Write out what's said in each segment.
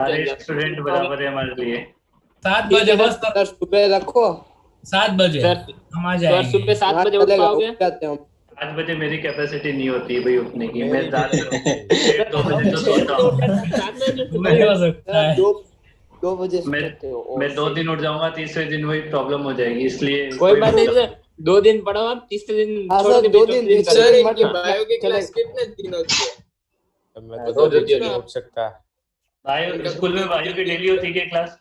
सारे स्टूडेंट बराबर है हमारे लिए। 7 बजे बस तक सर सुबह रखो 7 बजे सर हम आ सर जाएंगे। सुबह 7 बजे उठ चलेगा, पाओगे? उठ जाते हैं हम। 5 बजे मेरी कैपेसिटी नहीं होती है भाई उठने की। मैं मेरी भी रात नहीं में होती। 1-2 बजे तो सोता हूँ। 7 बजे उठ वही हो पाओगे? सकता सर है। 2 बजे मैं सोते हो मैं 2 दिन उठ जाऊंगा, तीसरे दिन वही प्रॉब्लम हो जाएगी, इसलिए कोई बात नहीं सर, 2 दिन पढ़ो आप, तीसरे दिन हाँ छोड़ सर, के 2 बीच दिन दिन तीसरे करो। दिन मत बायो की क्लास चलेगा। कितने दिन होती है? अब मैं रोज तो होती कभी होगी। नहीं उठ सकता। बायो स्कूल में बायो की डेली होती है क्या क्लास?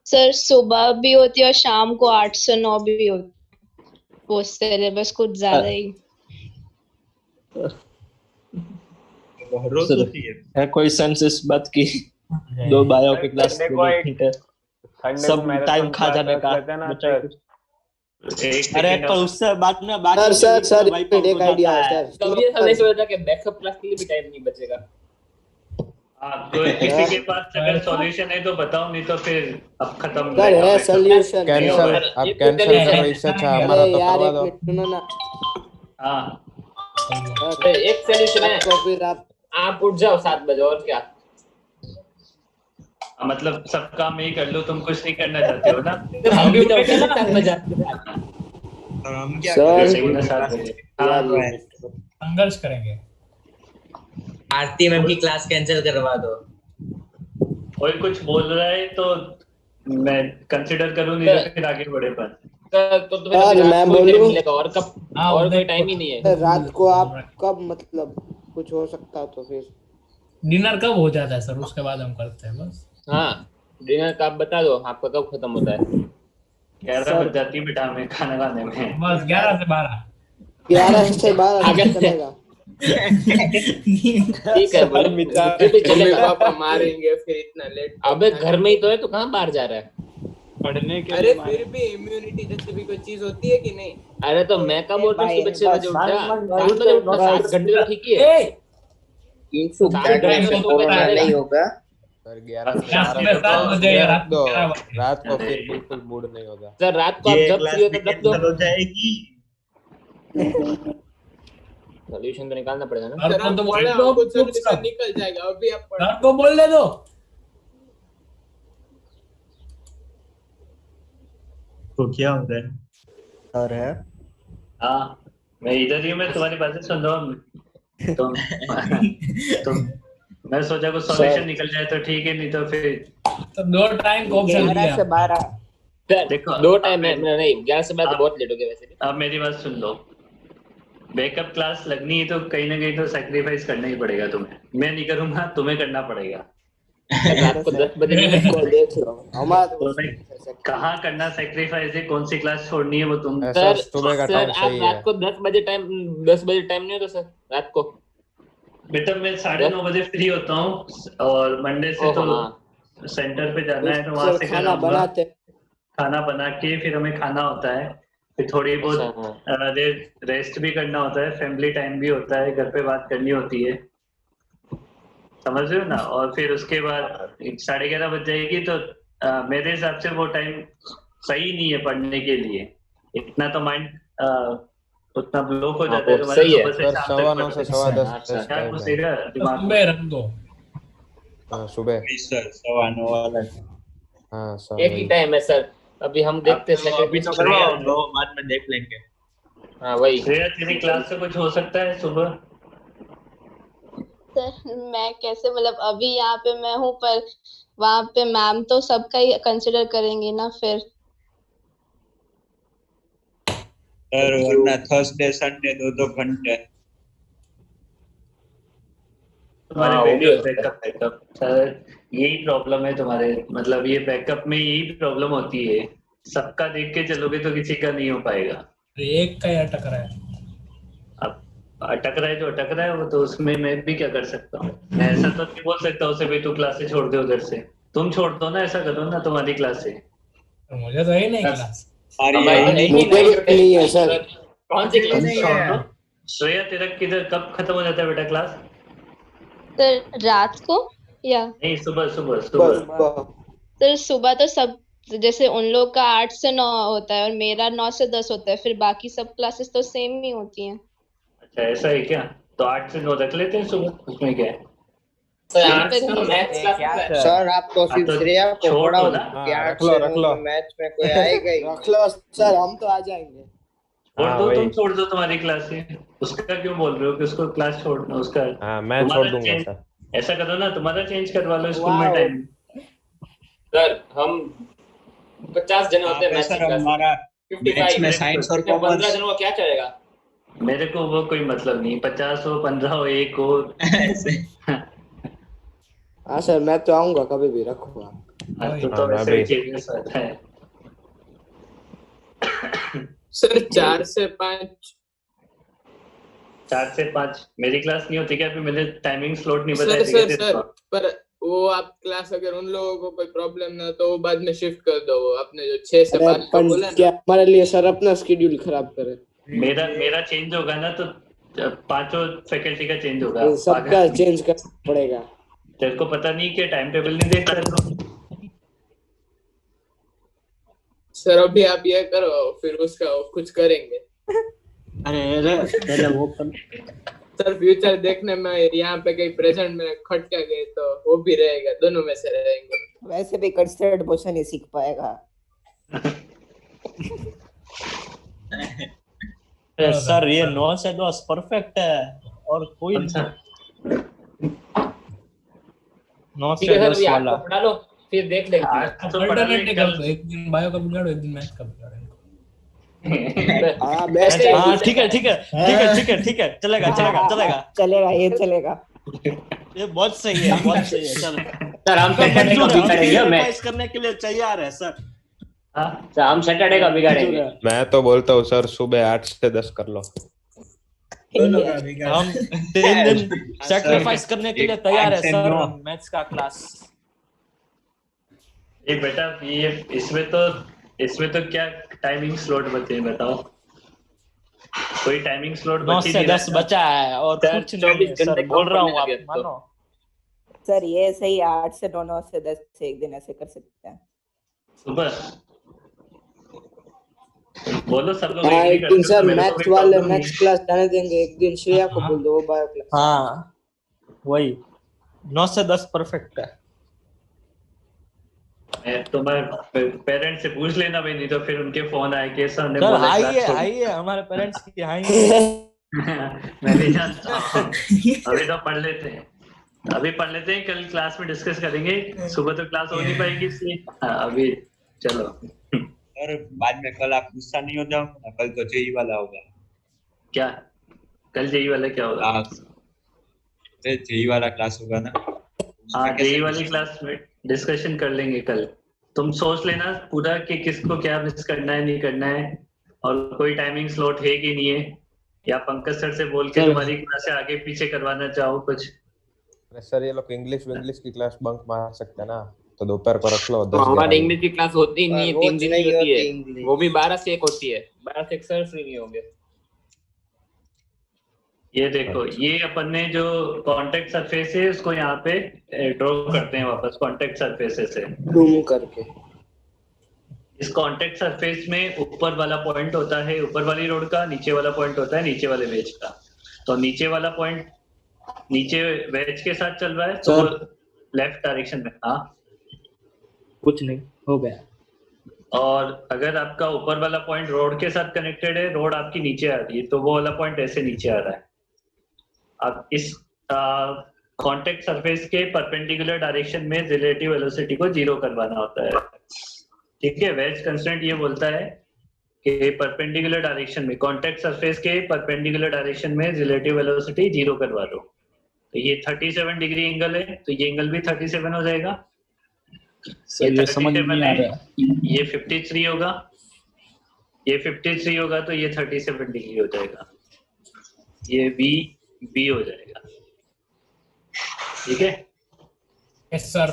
सर सुबह भी होती है और शाम को 8 से 9 भी होती है। वो सिलेबस कुछ ज्यादा ही। रोज होती है। है कोई सेंस इस बात की? 2 बायो की क्लास संडे को 2 एक घंटे संडे सब को मैराथन टाइम खा क्लास जाने रख का लेते हैं ना बचाए सर। कुछ। एक अरे सेकंड पर उससे बाद में बाकी सर के सर वीक सर में वाइप आउट एक हो जाता आइडिया है है। सर। कभी ऐसा नहीं सोचा कि बैकअप क्लास के लिए भी टाइम नहीं बचेगा? हाँ, कोई किसी के पास अगर सॉल्यूशन है तो बताओ, नहीं तो फिर अब खत्म सर है रहेगा। सोल्यूशन। कैंसिल, सर, आप एक कैंसिल मिनट करो, इससे अच्छा अरे हमारा तो यार करवा एक दो। मिनट सुनो ना। हाँ सर, एक सोल्यूशन है, तो फिर आप उठ जाओ 7 बजे और क्या। मतलब सब काम मैं ही कर लूँ, तुम कुछ नहीं करना चाहते हो ना? हम भी तो उठेंगे 7 बजे आपके साथ। और हम क्या सर, करें? सही ना 7 बजे? हाँ यार संघर्ष करेंगे। आरती मैम की क्लास कैंसिल करवा दो। कोई कुछ बोल रहा है तो मैं कंसिडर करूँ, नहीं तो फिर आगे बढ़े पर। तो फिर सर, अभी रात मैं को ही टाइम बोलूं? मिलेगा और कब? हाँ, और उधर कोई टाइम ही नहीं है। सर, रात को आप कब मतलब कुछ हो सकता तो फिर डिनर कब हो जाता है सर, उसके बाद हम करते हैं बस। हाँ, डिनर का आप बता दो, आपका कब खत्म होता है? 11 बज जाती है बेटा हमें खाना खाने में। बस 11 से 12। 11 से 12 अगर- चलेगा। ठीक है, बोले मुझे भी चलेगा। पापा मारेंगे फिर इतना लेट। अबे घर में ही तो है, तो कहाँ बाहर जा रहा है? पढ़ने के अरे लिए फिर भी इम्यूनिटी जैसी भी कोई चीज होती है कि नहीं? अरे तो मैं कब बोलता हूँ सुबह 6 बजे उठ जा? 7 बजे उठना, 7 घंटे तो ठीक ही है। 7 घंटे तो नहीं होगा सर 11 से रात 12 में 7 बजे या रख रात दो, को 11 बजे। रात को फिर बिल्कुल मूड नहीं होगा। सर रात को आप ये जब क्लास फ्री हो भी तब रख दो। कैंसिल हो जाएगी। सोल्यूशन तो निकालना पड़ेगा ना। सर सर को आप तो बोले बोल दो, आपको चुप सोल्यूशन सब। निकल जाएगा, अभी आप पढ़। सर को बोलने दो। तो क्या होता है? और है हाँ मैं इधर ही हूँ, मैं तुम्हारी बातें सुन रहा हूँ। तुम मैं सोचा कुछ सॉल्यूशन निकल जाए तो ठीक है, नहीं तो फिर तो 2 टाइम का ऑप्शन दिया। सर देखो, दो टाइम में नहीं, 11 से बाद आप- बहुत लेट हो गया वैसे भी। अब मेरी बात सुन लो। बैकअप क्लास लगनी है तो कहीं ना कहीं तो सैक्रिफाइस करना ही पड़ेगा तुम्हें। मैं नहीं करूंगा, तुम्हें करना पड़ेगा। रात को 10 बजे नहीं को देख लो हमारा तुम्हें कहाँ करना सैक्रिफाइस है, कौन सी क्लास छोड़नी है वो तुम। सर सुबह का सर टाइम आप सही है। रात को 10 बजे टाइम नहीं होता सर रात को? बेटा मैं 9:30 बजे फ्री होता हूँ और मंडे से तो हाँ। सेंटर पे जाना है, तो वहां सर से खाना कराऊंगा। बनाते खाना बना के फिर हमें खाना होता है, फिर थोड़ी अच्छा, बहुत रेस्ट भी करना होता है, फैमिली टाइम भी होता है, घर पे बात करनी होती है, समझ रहे हो ना? और फिर उसके बाद 11:30 बज जाएगी तो मेरे हिसाब से वो टाइम सही नहीं है पढ़ने के लिए। इतना तो माइंड उतना ब्लॉक हो जाता है तुम्हारा सही है। सुबह से सर शाम 9:15 तक से पढ़ते। 10:15 अच्छा, क्या टाइम है। घुसेगा दिमाग में? सुबह रख दो। हाँ सुबह। सर 9:15 वाला। हाँ सर एक ही टाइम है सर। अभी हम देखते हैं अभी तो करवाओ, दो बाद में देख लेंगे। हाँ वही। श्रेया तेरी क्लास से कुछ हो सकता है सुबह? सर मैं कैसे मतलब अभी यहाँ पे मैं हूँ, पर वहाँ पे मैम तो सबका ही कंसिडर करेंगी ना फिर। सर वरना थर्सडे संडे 2-2 घंटे। तुम्हारे हाँ, वो भी बैकअप होता है। बैकअप बैकअप सर, यही प्रॉब्लम है तुम्हारे। मतलब ये बैकअप में यही प्रॉब्लम होती है, सबका देख के चलोगे तो किसी का नहीं हो पाएगा। अरे एक का ही अटक रहा है। अब अटक रहा है जो अटक रहा है, वो तो उसमें मैं भी क्या कर सकता हूँ। मैं ऐसा तो नहीं बोल सकता उसे भी तू क्लास से छोड़ दे उधर से। तुम छोड़ दो ना, ऐसा करो ना तुम्हारी क्लास से। तो मुझे तो है ही नहीं क्लास। हमारी हमारी तो है ही मुझे भी नहीं है सर। कौन सी क्लास? तुम छोड़ दो। श्रेया तेरा किधर कब खत्म हो जाता है बेटा क्लास? सर रात को या नहीं, सुबह सुबह सुबह। बस सर सुबह तो सब जैसे उन लोग का 8 से 9 होता है और मेरा 9 से 10 होता है, फिर बाकी सब क्लासेस तो सेम ही होती हैं। अच्छा ऐसा है क्या? तो 8 से 9 रख लेते हैं सुबह, उसमें क्या है? सर आप तो सिर्फ श्रेया को छोड़ पढ़ाओ दो ना। कि हाँ, 8 रख लो, से रख लो। 9 मैच में कोई आएगा ही रख लो सर, हम तो आ जाएंगे। छोड़ हाँ, दो, वही। तुम छोड़ दो तुम्हारी क्लास ही। उसका क्यों बोल रहे हो कि उसको क्लास छोड़ना उसका? हाँ मैं तुम्हारा छोड़ दूंगा change- सर। ऐसा करो ना, तुम्हारा चेंज करवा लो स्कूल में वाओ। टाइम। सर हम 50 जन होते हैं मैथ्स सर क्लास में, हमारा मैथ्स में 55 साइंस और 15 कॉमर्स जनों का क्या चलेगा? मेरे को वो कोई मतलब नहीं, 50 हो 15 हो 1 हो। ऐसे हाँ सर मैं तो आऊंगा कभी भी, रखो आप। तो मैं वैसे भी। ही चेंजेस होता है। सर 4 से 5 4 से 5 मेरी क्लास नहीं होती क्या? फिर मैंने टाइमिंग स्लॉट नहीं सर बताया सर थे सर पर वो आप क्लास अगर उन लोगों को कोई प्रॉब्लम ना तो वो बाद में शिफ्ट कर दो। वो आपने जो 6 से 5 का बोला क्या ना, हमारे लिए सर अपना शेड्यूल खराब करे? मेरा चेंज होगा ना तो 5 फैकल्टी का चेंज होगा। सबका चेंज करना पड़ेगा। तेरे को पता नहीं कि टाइम टेबल नहीं देखता है तो? सर अभी आप ये करो फिर उसका कुछ करेंगे। अरे पहले वो कर। सर फ्यूचर देखने में यहाँ पे कहीं प्रेजेंट में खटका गए तो वो भी रहेगा, दोनों में से रहेंगे। वैसे भी कंस्ट्रेंट पोजीशन ही सीख पाएगा। सर ये 9 से 10 परफेक्ट है और कोई 9 ठीक से है सर, 10 अभी वाला। आपको पढ़ा लो फिर देख लेंगे। अल्टरनेट कर दो, एक दिन बायो का बिगाड़ो, एक दिन मैथ्स का बिगाड़ो। हाँ बेस्ट हाँ ठीक है ठीक है ठीक है ठीक है ठीक है, चलेगा चलेगा चलेगा चलेगा, ये चलेगा। ये बहुत सही है, बहुत सही है। चलो सर हम सैटरडे का बिगाड़ेंगे मैच। रिवाइज करने के लिए तैयार है सर। सर हम सैटरडे का बिगाड़ेंगे। मैं तो बोलता हूँ सर सुबह 8 से 10 कर लो। हम 3 दिन सैक्रिफाइस करने के लिए तैयार है सर मैथ्स का क्लास। ये बेटा ये इसमें तो क्या टाइमिंग स्लॉट बचे हैं बताओ? कोई टाइमिंग स्लॉट 9 बची से नहीं 10 बचा है और सर, कुछ नहीं 24 है सर, घंटे बोल रहा हूँ कम आप पड़ने लगे अब तो। मानो। सर ये सही 8 से 9, 9 से 10 से एक दिन ऐसे कर सकते हैं। सुबह बोलो सब लोग हाँ agree एक दिन करते हो सर तो मेरे को मैथ्स कोई वाले problem नहीं। नेक्स्ट क्लास जाने देंगे, एक दिन श्रेया को बोल दो वो बायो क्लास। हाँ वही 9 से 10 परफेक्ट है। तुम्हारे पेरेंट्स से पूछ लेना भाई, नहीं तो फिर उनके फोन आए कि सर ने सर बोला आइए क्लास आइए हमारे पेरेंट्स की आइए। मैं नहीं जानता हूँ। अभी तो पढ़ लेते हैं, कल क्लास में डिस्कस करेंगे। सुबह तो क्लास हो नहीं पाएगी इसलिए अभी चलो। और बाद में कल आप गुस्सा नहीं हो जाओ, कल तो जेई वाला होगा। क्या कल जेई वाला क्या होगा? जेई वाला क्लास होगा ना। हाँ जेई वाली क्लास में डिस्कशन कर लेंगे कल। तुम सोच लेना पूरा कि किसको क्या मिस करना है नहीं करना है, और कोई टाइमिंग स्लॉट है कि नहीं है, या पंकज सर से बोल के तुम्हारी क्लास से आगे पीछे करवाना चाहो कुछ। सर ये लोग इंग्लिश की क्लास बंक मार सकते हैं ना, तो दोपहर को रख लो। तो हमारी इंग्लिश की क्लास होती ही नहीं है, 3 दिन की होती है, इंग्लिश। वो भी 12 से 1 होती है। 12 से 1 सर फ्री नहीं होंगे। ये देखो ये अपन ने जो कांटेक्ट सरफेस है उसको यहाँ पे ड्रॉ करते हैं वापस कांटेक्ट सरफेस से जूम करके। इस कांटेक्ट सरफेस में ऊपर वाला पॉइंट होता है ऊपर वाली रोड का, नीचे वाला पॉइंट होता है नीचे वाले वेज का। तो नीचे वाला पॉइंट नीचे वेज के साथ चल रहा है तो लेफ्ट डायरेक्शन में। हाँ कुछ नहीं हो गया। और अगर आपका ऊपर वाला पॉइंट रोड के साथ कनेक्टेड है, रोड आपकी नीचे आ रही है, तो वो वाला पॉइंट ऐसे नीचे आ रहा है। अब इस कांटेक्ट सरफेस के परपेंडिकुलर डायरेक्शन में रिलेटिव वेलोसिटी को 0 करवाना होता है। ठीक है, वेज कंस्ट्रेंट ये बोलता है कि परपेंडिकुलर डायरेक्शन में कांटेक्ट सरफेस के परपेंडिकुलर डायरेक्शन में रिलेटिव वेलोसिटी 0 करवा दो। तो ये 37 डिग्री एंगल है, तो ये एंगल भी 37 हो जाएगा। सर ये समझ नहीं आ रहा है। ये 53 होगा, ये 53 होगा तो ये 37 डिग्री हो जाएगा, ये बी हो जाएगा। ठीक है यस सर।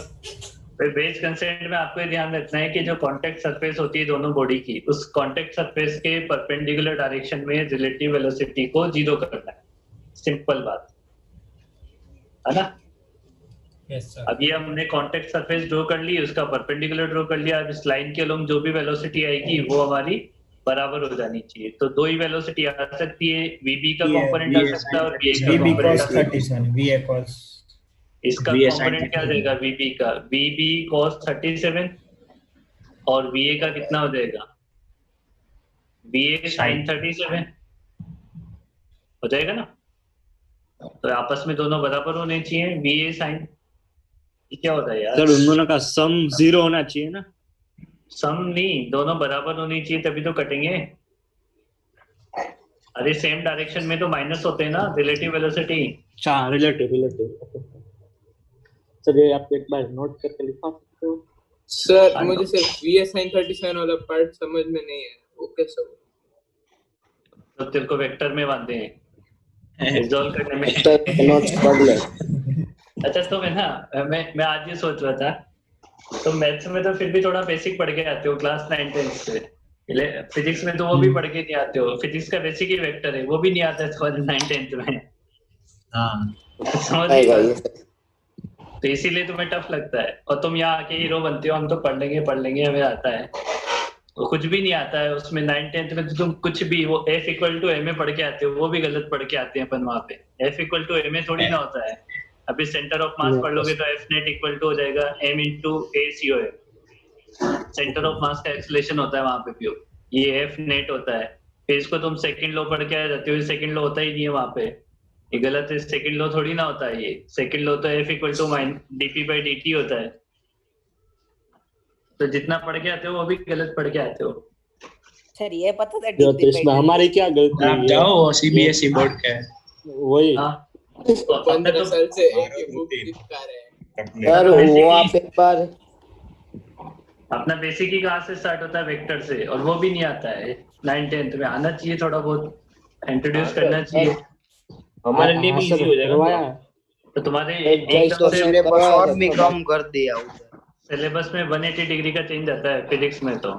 फिर बेस कंस्ट्रेंट में आपको ध्यान रखना है कि जो कांटेक्ट सरफेस होती है दोनों बॉडी की, उस कांटेक्ट सरफेस के परपेंडिकुलर डायरेक्शन में रिलेटिव वेलोसिटी को 0 करना है। सिंपल बात है ना। Yes sir. अब ये हमने कांटेक्ट सरफेस ड्रॉ कर ली, उसका परपेंडिकुलर ड्रॉ कर लिया। अब इस लाइन के अलोंग जो भी वेलोसिटी आएगी वो हमारी बराबर हो जानी चाहिए। तो दो ही वेलोसिटी आ सकती है, वीबी का कंपोनेंट आ सकता है और वीए का कंपोनेंट आ सकता है। इसका VA कंपोनेंट क्या हो जाएगा VB का? VB cos 37 और VA का कितना हो जाएगा? VA sin 37 हो जाएगा ना? तो आपस में दोनों बराबर होने चाहिए। VA sin क्या होता है यार? सर उन दोनों का सम 0 होना चाहिए ना? सम नहीं, दोनों बराबर होनी चाहिए तभी तो कटेंगे। अरे सेम डायरेक्शन में तो माइनस होते हैं ना, रिलेटिव वेलोसिटी। अच्छा रिलेटिव। सर ये आप एक बार नोट करके लिखा सकते हो? सर मुझे सिर्फ VA sin 37 वाला पार्ट समझ में नहीं है, वो कैसे हो? तो तेरे को वेक्टर में बांधे हैं रिजॉल्व करने में। नोट्स पढ़ ले। अच्छा तो मैं आज ये सोच रहा था, तो मैथ्स में तो फिर भी थोड़ा बेसिक पढ़ के आते हो क्लास 9 10 से। फिजिक्स में तो वो भी पढ़ के नहीं आते हो, फिजिक्स का बेसिक ही वेक्टर है, वो भी नहीं आता है 9 10 में। हाँ समझ गए? तो इसीलिए तुम्हें टफ लगता है, और तुम यहाँ आके हीरो बनते हो, हम तो पढ़ लेंगे हमें आता है। तो कुछ भी नहीं आता है उसमें 9 10 में, तो तुम कुछ भी वो F = a में पढ़ के आते हो, वो भी गलत पढ़ के आते हैं अपन वहाँ पे। F = a में थोड़ी ना होता है। अभी सेंटर ऑफ मास पढ़ लोगे तो F net हो जाएगा m × a/COM। Centre of mass का एक्सेलरेशन होता है वहाँ पे प्योर, ये F net होता है। फिर इसको तुम सेकंड लॉ पढ़ के आ जाते हो, सेकंड लॉ होता ही नहीं है वहाँ पे, ये गलत है। सेकंड लॉ थोड़ी ना होता है, ये सेकंड लॉ तो F = dp/dt होता है। तो जितना पढ़ के आते हो वो भी गलत पढ़ के आते हो। सर ये पता था तो इसमें हमारी क्या गलती है? आप जाओ CBSE बोर्ड का है। वही हाँ, 15 साल से एक ही बुक चिपका रहे हैं। यार वो आप एक बार अपना बेसिक ही कहाँ से स्टार्ट होता है? वेक्टर से, और वो भी नहीं आता है 9 10 में। आना चाहिए, थोड़ा बहुत इंट्रोड्यूस करना चाहिए। हमारे लिए भी इजी हो जाएगा। तो तुम्हारे एकदम से सिलेबस और भी कम कर दिया उधर। सिलेबस में 180 डिग्री का चेंज आता है फिजिक्स में, तो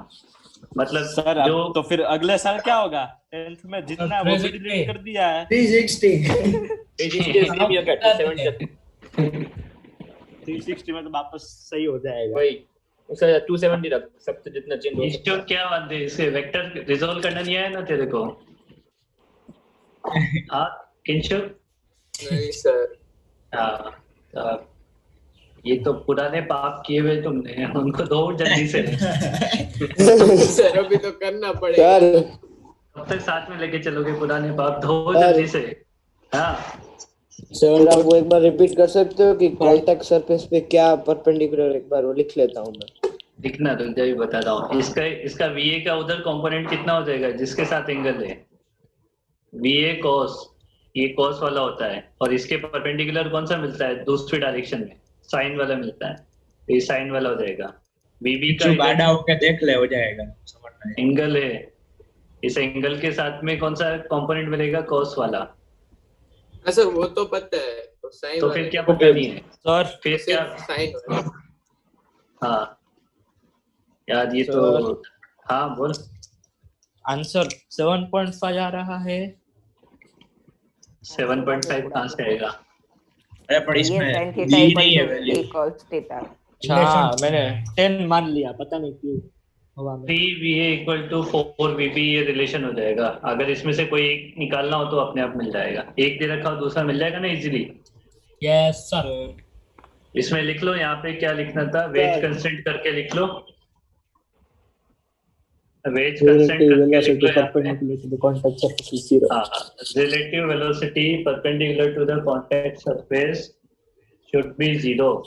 मतलब सर जो अब तो फिर अगले साल क्या होगा? 10th में जितना वो भी डिलीट कर दिया है। 360 में तो वापस सही हो जाएगा। वही उसका 270 रख, सब तो जितना चेंज हो इसको क्या बात है, इसके वेक्टर रिजॉल्व करना नहीं आया ना तेरे को? हाँ किंशु? नहीं सर। हाँ, ये तो पुराने पाप किए हुए तुमने, उनको दो जल्दी से। सर अभी तो करना पड़ेगा। कब तक साथ में लेके चलोगे पुराने पाप? दो जल्दी से। हाँ सर आप वो एक बार रिपीट कर सकते हो कि कॉन्टैक्ट सरफेस पे क्या परपेंडिकुलर, एक बार वो लिख लेता हूँ मैं। लिखना तो जब बता रहा हूँ। इसका VA का उधर कंपोनेंट कितना हो जाएगा जिसके साथ एंगल है? VA cos, ये cos वाला होता है, और इसके परपेंडिकुलर कौन सा मिलता है दूसरी डायरेक्शन में? साइन वाला मिलता है, ये साइन वाला हो जाएगा। VB का बाड़ा होकर देख ले, हो जाएगा समझना है। एंगल है, इस एंगल के साथ में कौन सा कंपोनेंट मिलेगा? cos वाला। सर वो तो पता है, तो साइन तो फिर क्या पता नहीं है सर? फिर क्या? साइन। हाँ यार ये तो, हाँ बोल। आंसर 7.5 आ रहा है। 7.5 कहाँ से आएगा? अरे पर ये इसमें sin D theta नहीं है = वैल्यू। a cos theta। हाँ मैंने 10 मान लिया, पता नहीं क्यों हवा में। 3VA = 4VB, ये रिलेशन हो जाएगा। अगर इसमें से कोई एक निकालना हो तो अपने आप मिल जाएगा। एक दे रखा हो दूसरा मिल जाएगा ना इजीली। Yes sir. इसमें लिख लो, यहाँ पे क्या लिखना था? वेज कंस्टेंट करके लिख लो। वेज कंस्टेंट करके लिख लो यहाँ पे। हाँ, relative velocity perpendicular to the contact surface should be 0।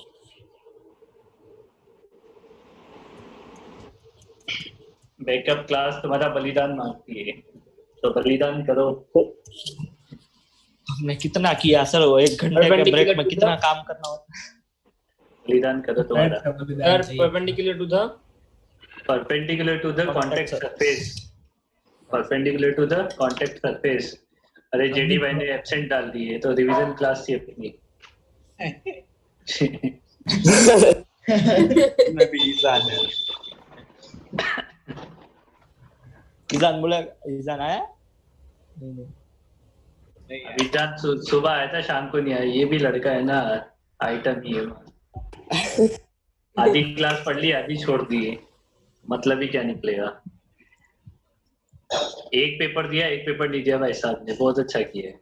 Backup class तुम्हारा बलिदान मांगती है, तो बलिदान करो। हमने कितना किया सर? वो 1 घंटे के ब्रेक में कितना काम करना होता है? बलिदान करो तुम्हारा। Perpendicular to the contact surface, perpendicular to the contact surface. अरे जेडी भाई ने एब्सेंट डाल दी है, तो रिवीजन क्लास थी अपनी। मैं भी ईजान है। ईजान बोला, ईजान आया? ईजान सुबह आया था, शाम को नहीं आया। ये भी लड़का है ना, आइटम ही है। आधी क्लास पढ़ ली, आधी छोड़ दी है, मतलब ही क्या निकलेगा। एक पेपर दिया, एक पेपर नहीं दिया भाई साहब ने, बहुत अच्छा किया है।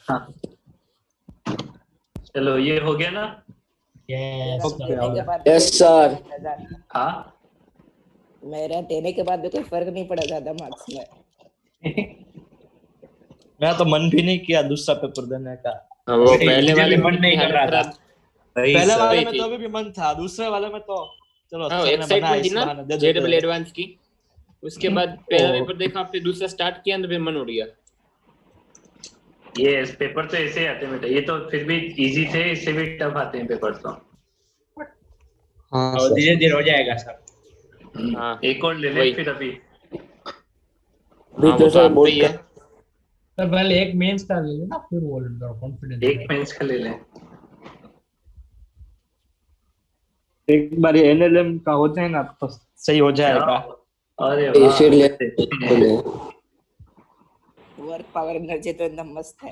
हाँ चलो ये हो गया ना? यस देने के बाद Yes, sir. हाँ मेरा देने के बाद भी कोई फर्क नहीं पड़ा ज्यादा मार्क्स में। मैं तो मन भी नहीं किया दूसरा पेपर देने का। वो पहले मुझे वाले भी मन नहीं कर रहा था। वही पहले सर। वाले में तो अभी भी मन था, दूसरे वाले में तो चलो हाँ सर ने बनाया एक्साइटमेंट थी इस ना बहाने दे जेडबल देते हैं। एडवांस की। उसके बाद पहला पेपर देखा, फिर दूसरा स्टार्ट किया तो फिर मन उड़ गया। ये पेपर तो ऐसे ही आते हैं बेटा, ये तो फिर भी इजी थे, इससे भी टफ आते हैं पेपर तो। हाँ और सर। धीरे धीरे हो जाएगा सर। हाँ एक और ले ले वही। फिर अभी। अभी हाँ, तो वो सर आते बहुत ही है। सर पहले एक मेंस का ले लेना, फिर वो कॉन्फिडेंस। एक मेंस का ले ले। एक बार ये एनएलएम का हो जाए ना तो सही हो जाएगा। अरे ये वाह फिर ले वर्क पावर एनर्जी तो एकदम मस्त है।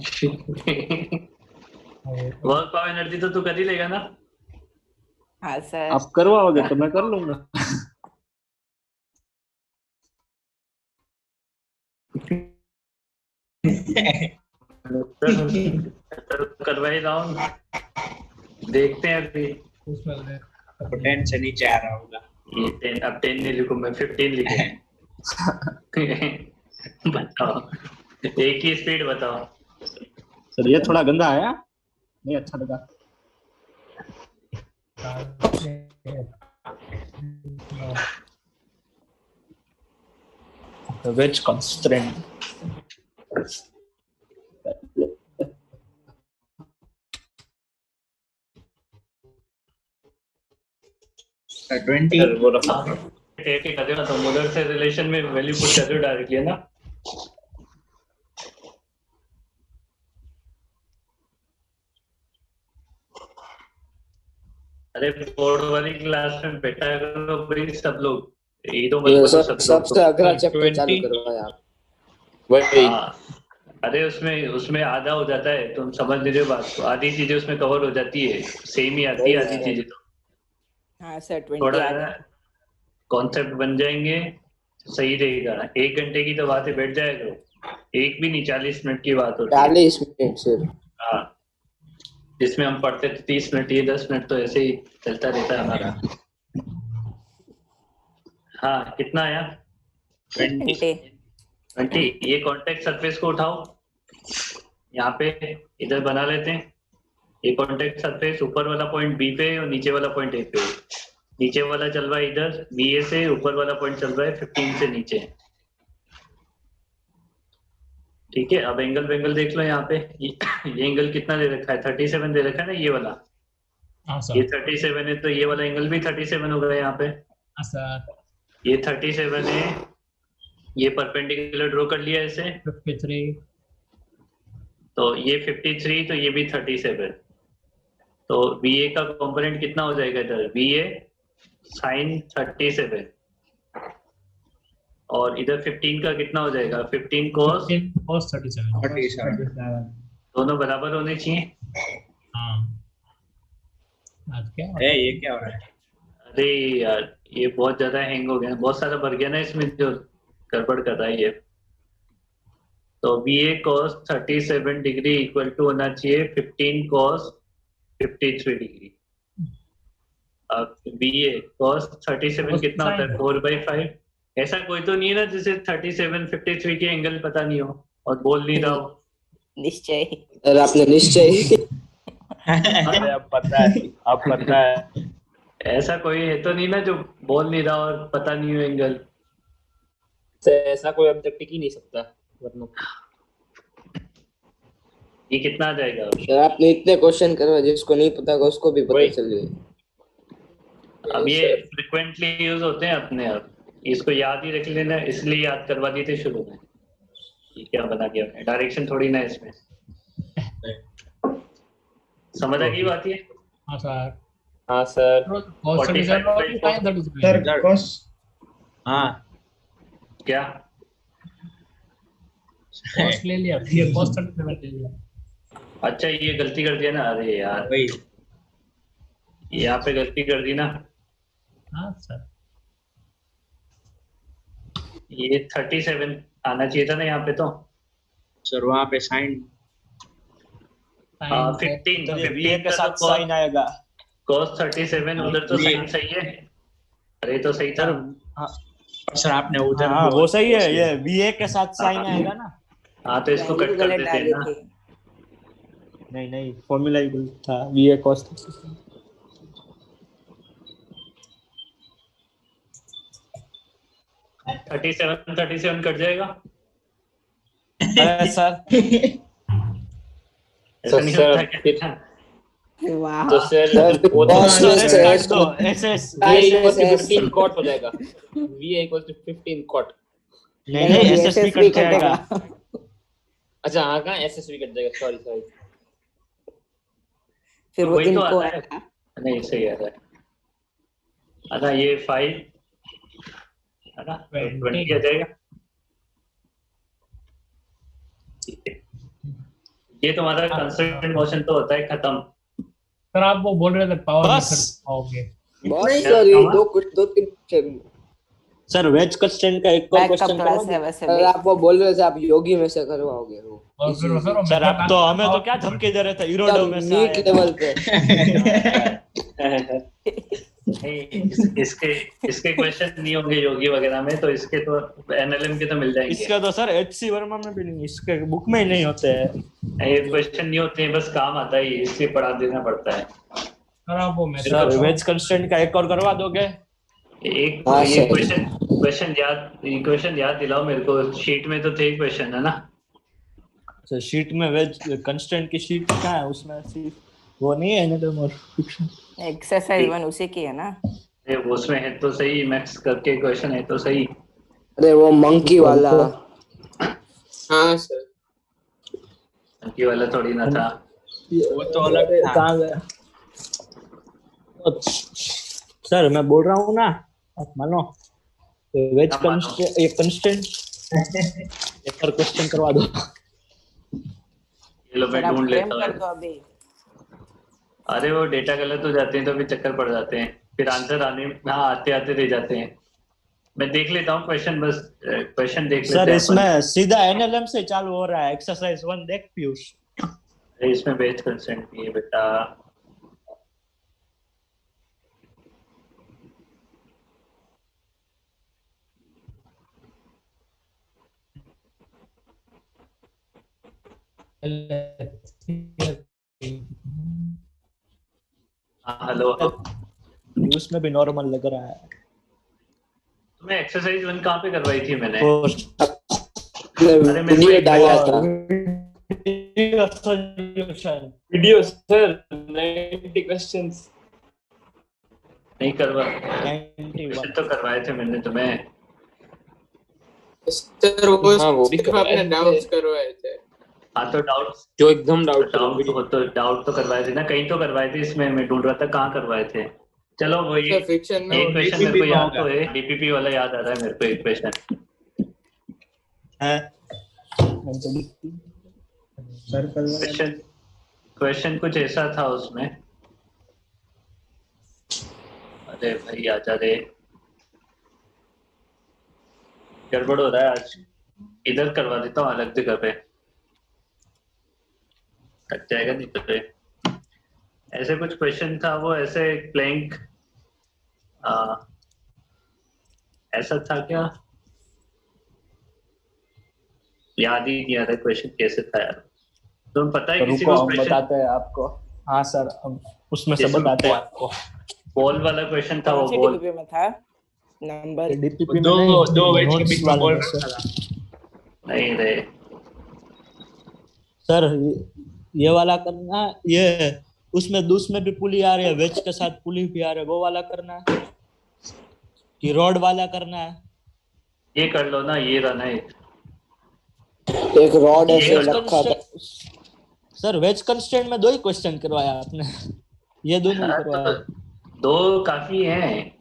वर्क पावर एनर्जी तो तू कर ही लेगा ना? हाँ सर। आप करवाओगे तो मैं कर लूंगा। करवा ही रहा हूँ, देखते हैं अभी। उसमें टेन से नीचे आ रहा होगा। ये 10 अब 10 नहीं लिखूं मैं, 15 लिखूं। बताओ एक ही स्पीड बताओ। सर ये थोड़ा गंदा आया, नहीं अच्छा लगा। Wedge constraint. टेक कर देना तो मॉडल से रिलेशन में वैल्यू पुट कर दो डायरेक्टली, है ना? अरे बोर्ड वाली क्लास में बैठा करो भाई सब लोग, ये तो ये मतलब सब सबसे अगला चैप्टर चालू करवाया आप। वही। अरे उसमें आधा हो जाता है, तुम समझ लीजिए बात को, आधी चीजें उसमें कवर हो जाती है, सेम ही आती है आधी चीजें तो। हाँ सर 20 थोड़ा आ गया। कॉन्सेप्ट बन जाएंगे सही रहेगा। 1 घंटे की तो बात है, बैठ जाएगा, एक भी नहीं 40 मिनट की बात होती है। 40 मिनट सर। हाँ जिसमें हम पढ़ते थे 30 मिनट, ये 10 मिनट तो ऐसे ही चलता रहता है हमारा। हाँ कितना आया? 20। ये कॉन्टेक्ट सरफेस को उठाओ, यहाँ पे इधर बना लेते हैं। ये कॉन्टेक्ट सरफेस ऊपर वाला पॉइंट बी पे और नीचे वाला पॉइंट ए पे। नीचे वाला चल रहा है इधर बी ए से, ऊपर वाला पॉइंट चल रहा है 15 से नीचे। ठीक है, अब एंगल देख लो यहाँ पे। ये एंगल कितना दे रखा है? 37 दे रखा है ना ये वाला। ये 37 है तो ये वाला एंगल भी 37 होगा यहाँ पे। ये 37 है, ये परपेंडिकुलर ड्रॉ कर लिया ऐसे। 53 तो ये 53, तो ये भी 37। तो बी ए का कंपोनेंट कितना हो जाएगा इधर? बी ए साइन 37 और इधर 15 का कितना हो जाएगा? 15 cos 37। दोनों बराबर होने चाहिए। हाँ आज क्या है ये क्या हो रहा है? अरे यार ये बहुत ज्यादा हैंग हो गया, बहुत सारा भर गया ना इसमें, जो गड़बड़ कर रहा है ये। तो B A cos 37 degree equal to होना चाहिए 15 cos 53 डिग्री। अब बी ए cos 37 कितना होता है? 4/5। ऐसा कोई तो नहीं है ना जिसे 37 53 के एंगल पता नहीं हो और बोल नहीं रहा हो। निश्चय। अरे आपने निश्चय। अरे अब पता है ऐसा कोई है तो नहीं ना जो बोल नहीं रहा और पता नहीं हो एंगल। ऐसा कोई अब तक टिक ही नहीं सकता वरना। ये कितना आ जाएगा? सर आपने इतने क्वेश्चन करवा, जिसको नहीं पता होगा उसको भी पता चल जाए। अब ये फ्रिक्वेंटली यूज होते हैं अपने आप, इसको याद ही रख लेना, इसलिए याद करवा दिए थे शुरू में। ये क्या बना दिया हमने, डायरेक्शन थोड़ी ना इसमें। समझ आ गई बात ये? हाँ सर। हाँ सर। सर cos हाँ क्या कॉस्ट ले लिया, फिर कॉस्ट 37 ले लिया। अच्छा ये गलती कर दिया ना, अरे यार वही यहाँ पे गलती कर दी ना। हाँ सर। ये 37 आना चाहिए था ना यहाँ पे तो। सर वहाँ पे साइन 15 तो ये 15 के साथ साइन आएगा। cos 37 उधर तो साइन सही है। अरे तो सही था। सर आपने उधर हाँ वो सही है, ये VA के साथ साइन आएगा ना। हाँ तो इसको कट कर देते हैं ना। नहीं नहीं, फॉर्मूला ही गलत था। VA cos 37 कट जाएगा। अरे सर ऐसा नहीं होता क्या? वाह तो सर वो तो SS VA = 15 कॉट हो जाएगा। VA = 15 cot. नहीं SSB कट जाएगा। अच्छा हाँ कहाँ SSB कट जाएगा, सॉरी। फिर वो वही तो इनको आता है। नहीं सही आ रहा है। अच्छा ये 5 है ना, 20 आ जाएगा। ये तुम्हारा कंस्ट्रेंट मोशन तो होता है खत्म। सर आप वो बोल रहे थे पावर बस। मेथड आओगे। बस सर ये दो तीन क्वेश्चन। सर वेज कंस्ट्रेंट का एक और क्वेश्चन क्लास है वैसे सर भी। आप वो बोल रहे थे आप योगी में से करवाओगे वो। और फिर सर आप तो हमें तो क्या धमकी दे रहे थे, इरोडो में से नीट लेवल पे। इसके क्वेश्चन नहीं होंगे योगी वगैरह में, तो इसके तो NLM के तो मिल जाएंगे। इसका तो सर HC वर्मा में भी नहीं, इसके बुक में ही नहीं होते हैं। ये क्वेश्चन नहीं होते हैं, बस काम आता है इसलिए पढ़ा देना पड़ता है। सर आप वो सर वेज कंस्ट्रेंट का एक और करवा दोगे? एक ये क्वेश्चन याद दिलाओ मेरे को। शीट में तो थे क्वेश्चन है ना। सर शीट में वेज कंस्ट्रेंट की शीट क्या है, उसमें सिर्फ वो नहीं है एनाटॉम और फिक्शन। एक्सरसाइज 1 उसी की है ना। उसमें है तो सही, मैक्स करके क्वेश्चन है तो सही। अरे वो मंकी वाला। हाँ सर मंकी वाला थोड़ी ना था। वो तो अलग था। कहाँ गया सर? मैं बोल रहा हूँ ना, आप मानो वेज कंस्ट्रेंट, ये कंस्ट्रेंट एक और क्वेश्चन करवा दो। ये लो मैं ढूंढ लेता हूँ। अरे वो डेटा गलत हो जाते हैं तो फिर चक्कर पड़ जाते हैं, फिर आंसर आते रह जाते हैं। मैं देख लेता हूँ क्वेश्चन, बस क्वेश्चन देख लेते हैं। सर इसमें सीधा NLM से चालू हो रहा है। एक्सरसाइज 1 देख पीयूष। इसमें बेस कंसेंट भी है बेटा। हेलो उसमें भी नॉर्मल लग रहा है। तुम्हें एक्सरसाइज 1 कहाँ पे करवाई थी मैंने? अरे वीडियो डाला था। वीडियो सर 90 क्वेश्चंस नहीं करवा, क्वेश्चन तो करवाए थे मैंने तुम्हें। सर वो सिर्फ आपने डाउट्स करवाए थे। हाँ तो डाउट जो एकदम डाउट तो करवाए थे ना, कहीं तो करवाए थे। इसमें मैं ढूंढ रहा था कहाँ करवाए थे। चलो वो ये फिक्शन में एक क्वेश्चन मेरे को याद तो है, DPP वाला याद आ रहा है मेरे को एक क्वेश्चन है। क्वेश्चन कुछ ऐसा था उसमें। अरे भाई आजा रे, गड़बड़ हो रहा है आज। इधर करवा देता हूँ अलग जगह पे, कट जाएगा नहीं तो। ऐसे कुछ क्वेश्चन था वो, ऐसे प्लैंक ऐसा था क्या, याद ही नहीं आ रहा क्वेश्चन कैसे था यार। तुम पता है किसी को क्वेश्चन? बताते हैं आपको। हाँ सर अब उसमें से बताते हैं आपको। बॉल वाला क्वेश्चन था वो। बॉल DPP में था नंबर DPP में दो वेज के बीच में बॉल रखा था। नहीं रे सर ये वाला करना, ये उसमें भी पुली आ रही है, वेज के साथ पुली भी आ रही है, वो वाला करना है कि रॉड वाला करना है? ये कर लो ना, ये रहा ना एक रॉड ऐसे रखा था। सर वेज कंस्ट्रेंट में 2 ही क्वेश्चन करवाया आपने, ये दोनों ही करवाया। 2 काफी हैं,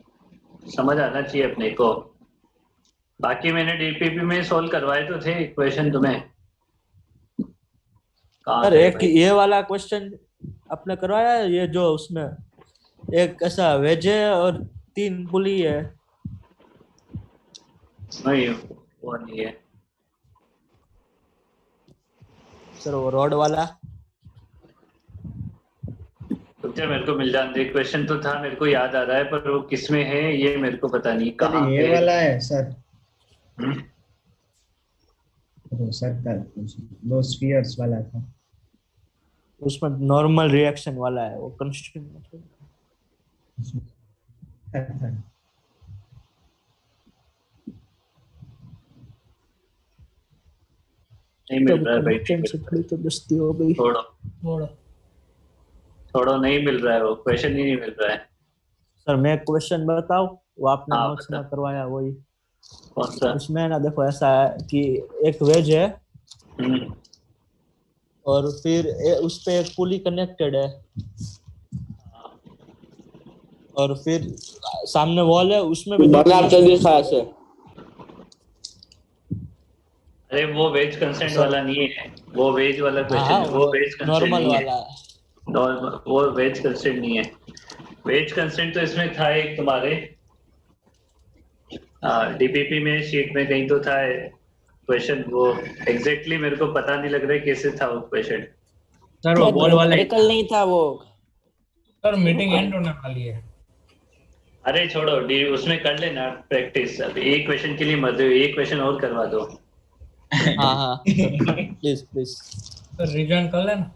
समझ आना चाहिए अपने को। बाकी मैंने DPP में सोल्व करवाए तो थे क्वेश्चन तुम्हें। सर एक ये वाला क्वेश्चन आपने करवाया है, ये जो उसमें एक ऐसा वेज है और 3 पुली है। नहीं वो नहीं है सर वो रॉड वाला मुझे मेरे को मिल जाते। क्वेश्चन तो था, मेरे को याद आ रहा है, पर वो किस में है ये मेरे को पता नहीं कहाँ ये पे। वाला है सर, हम्म, वो सर्कल, दो स्फीयर्स वाला था। उसमें नॉर्मल रिएक्शन वाला है वो कंस्टेंट नहीं मिल रहा है भाई, से थोड़ी तो दोस्ती हो गई। छोड़ो छोड़ो, नहीं मिल रहा है, वो क्वेश्चन ही नहीं मिल रहा है। सर मैं क्वेश्चन बताऊं, वो आपने हाँ, नोट्स बता। में करवाया वही। कौन सा? उसमें ना देखो ऐसा है कि एक वेज है हम्म, और फिर उस पे एक पुली कनेक्टेड है और फिर सामने वॉल है, उसमें भी बना तो दिखा से। अरे वो वेज कंसेंट वाला नहीं है, वो वेज वाला क्वेश्चन हाँ, है, वो वेज कंसेंट नॉर्मल नहीं वाला है। है। नॉर्मल, वो वेज कंसेंट नहीं है। वेज कंसेंट तो इसमें था एक तुम्हारे डीपीपी में, शीट में कहीं तो था क्वेश्चन। वो एग्जैक्टली मेरे को पता नहीं लग रहा है कैसे था वो क्वेश्चन। सर वो बॉल वाला न्यूमेरिकल नहीं था वो। सर मीटिंग एंड होने वाली है। अरे छोड़ो, उसमें कर लेना प्रैक्टिस। अब एक क्वेश्चन के लिए मत दो, एक क्वेश्चन और करवा दो। हाँ प्लीज प्लीज सर रिजॉइन कर लेना।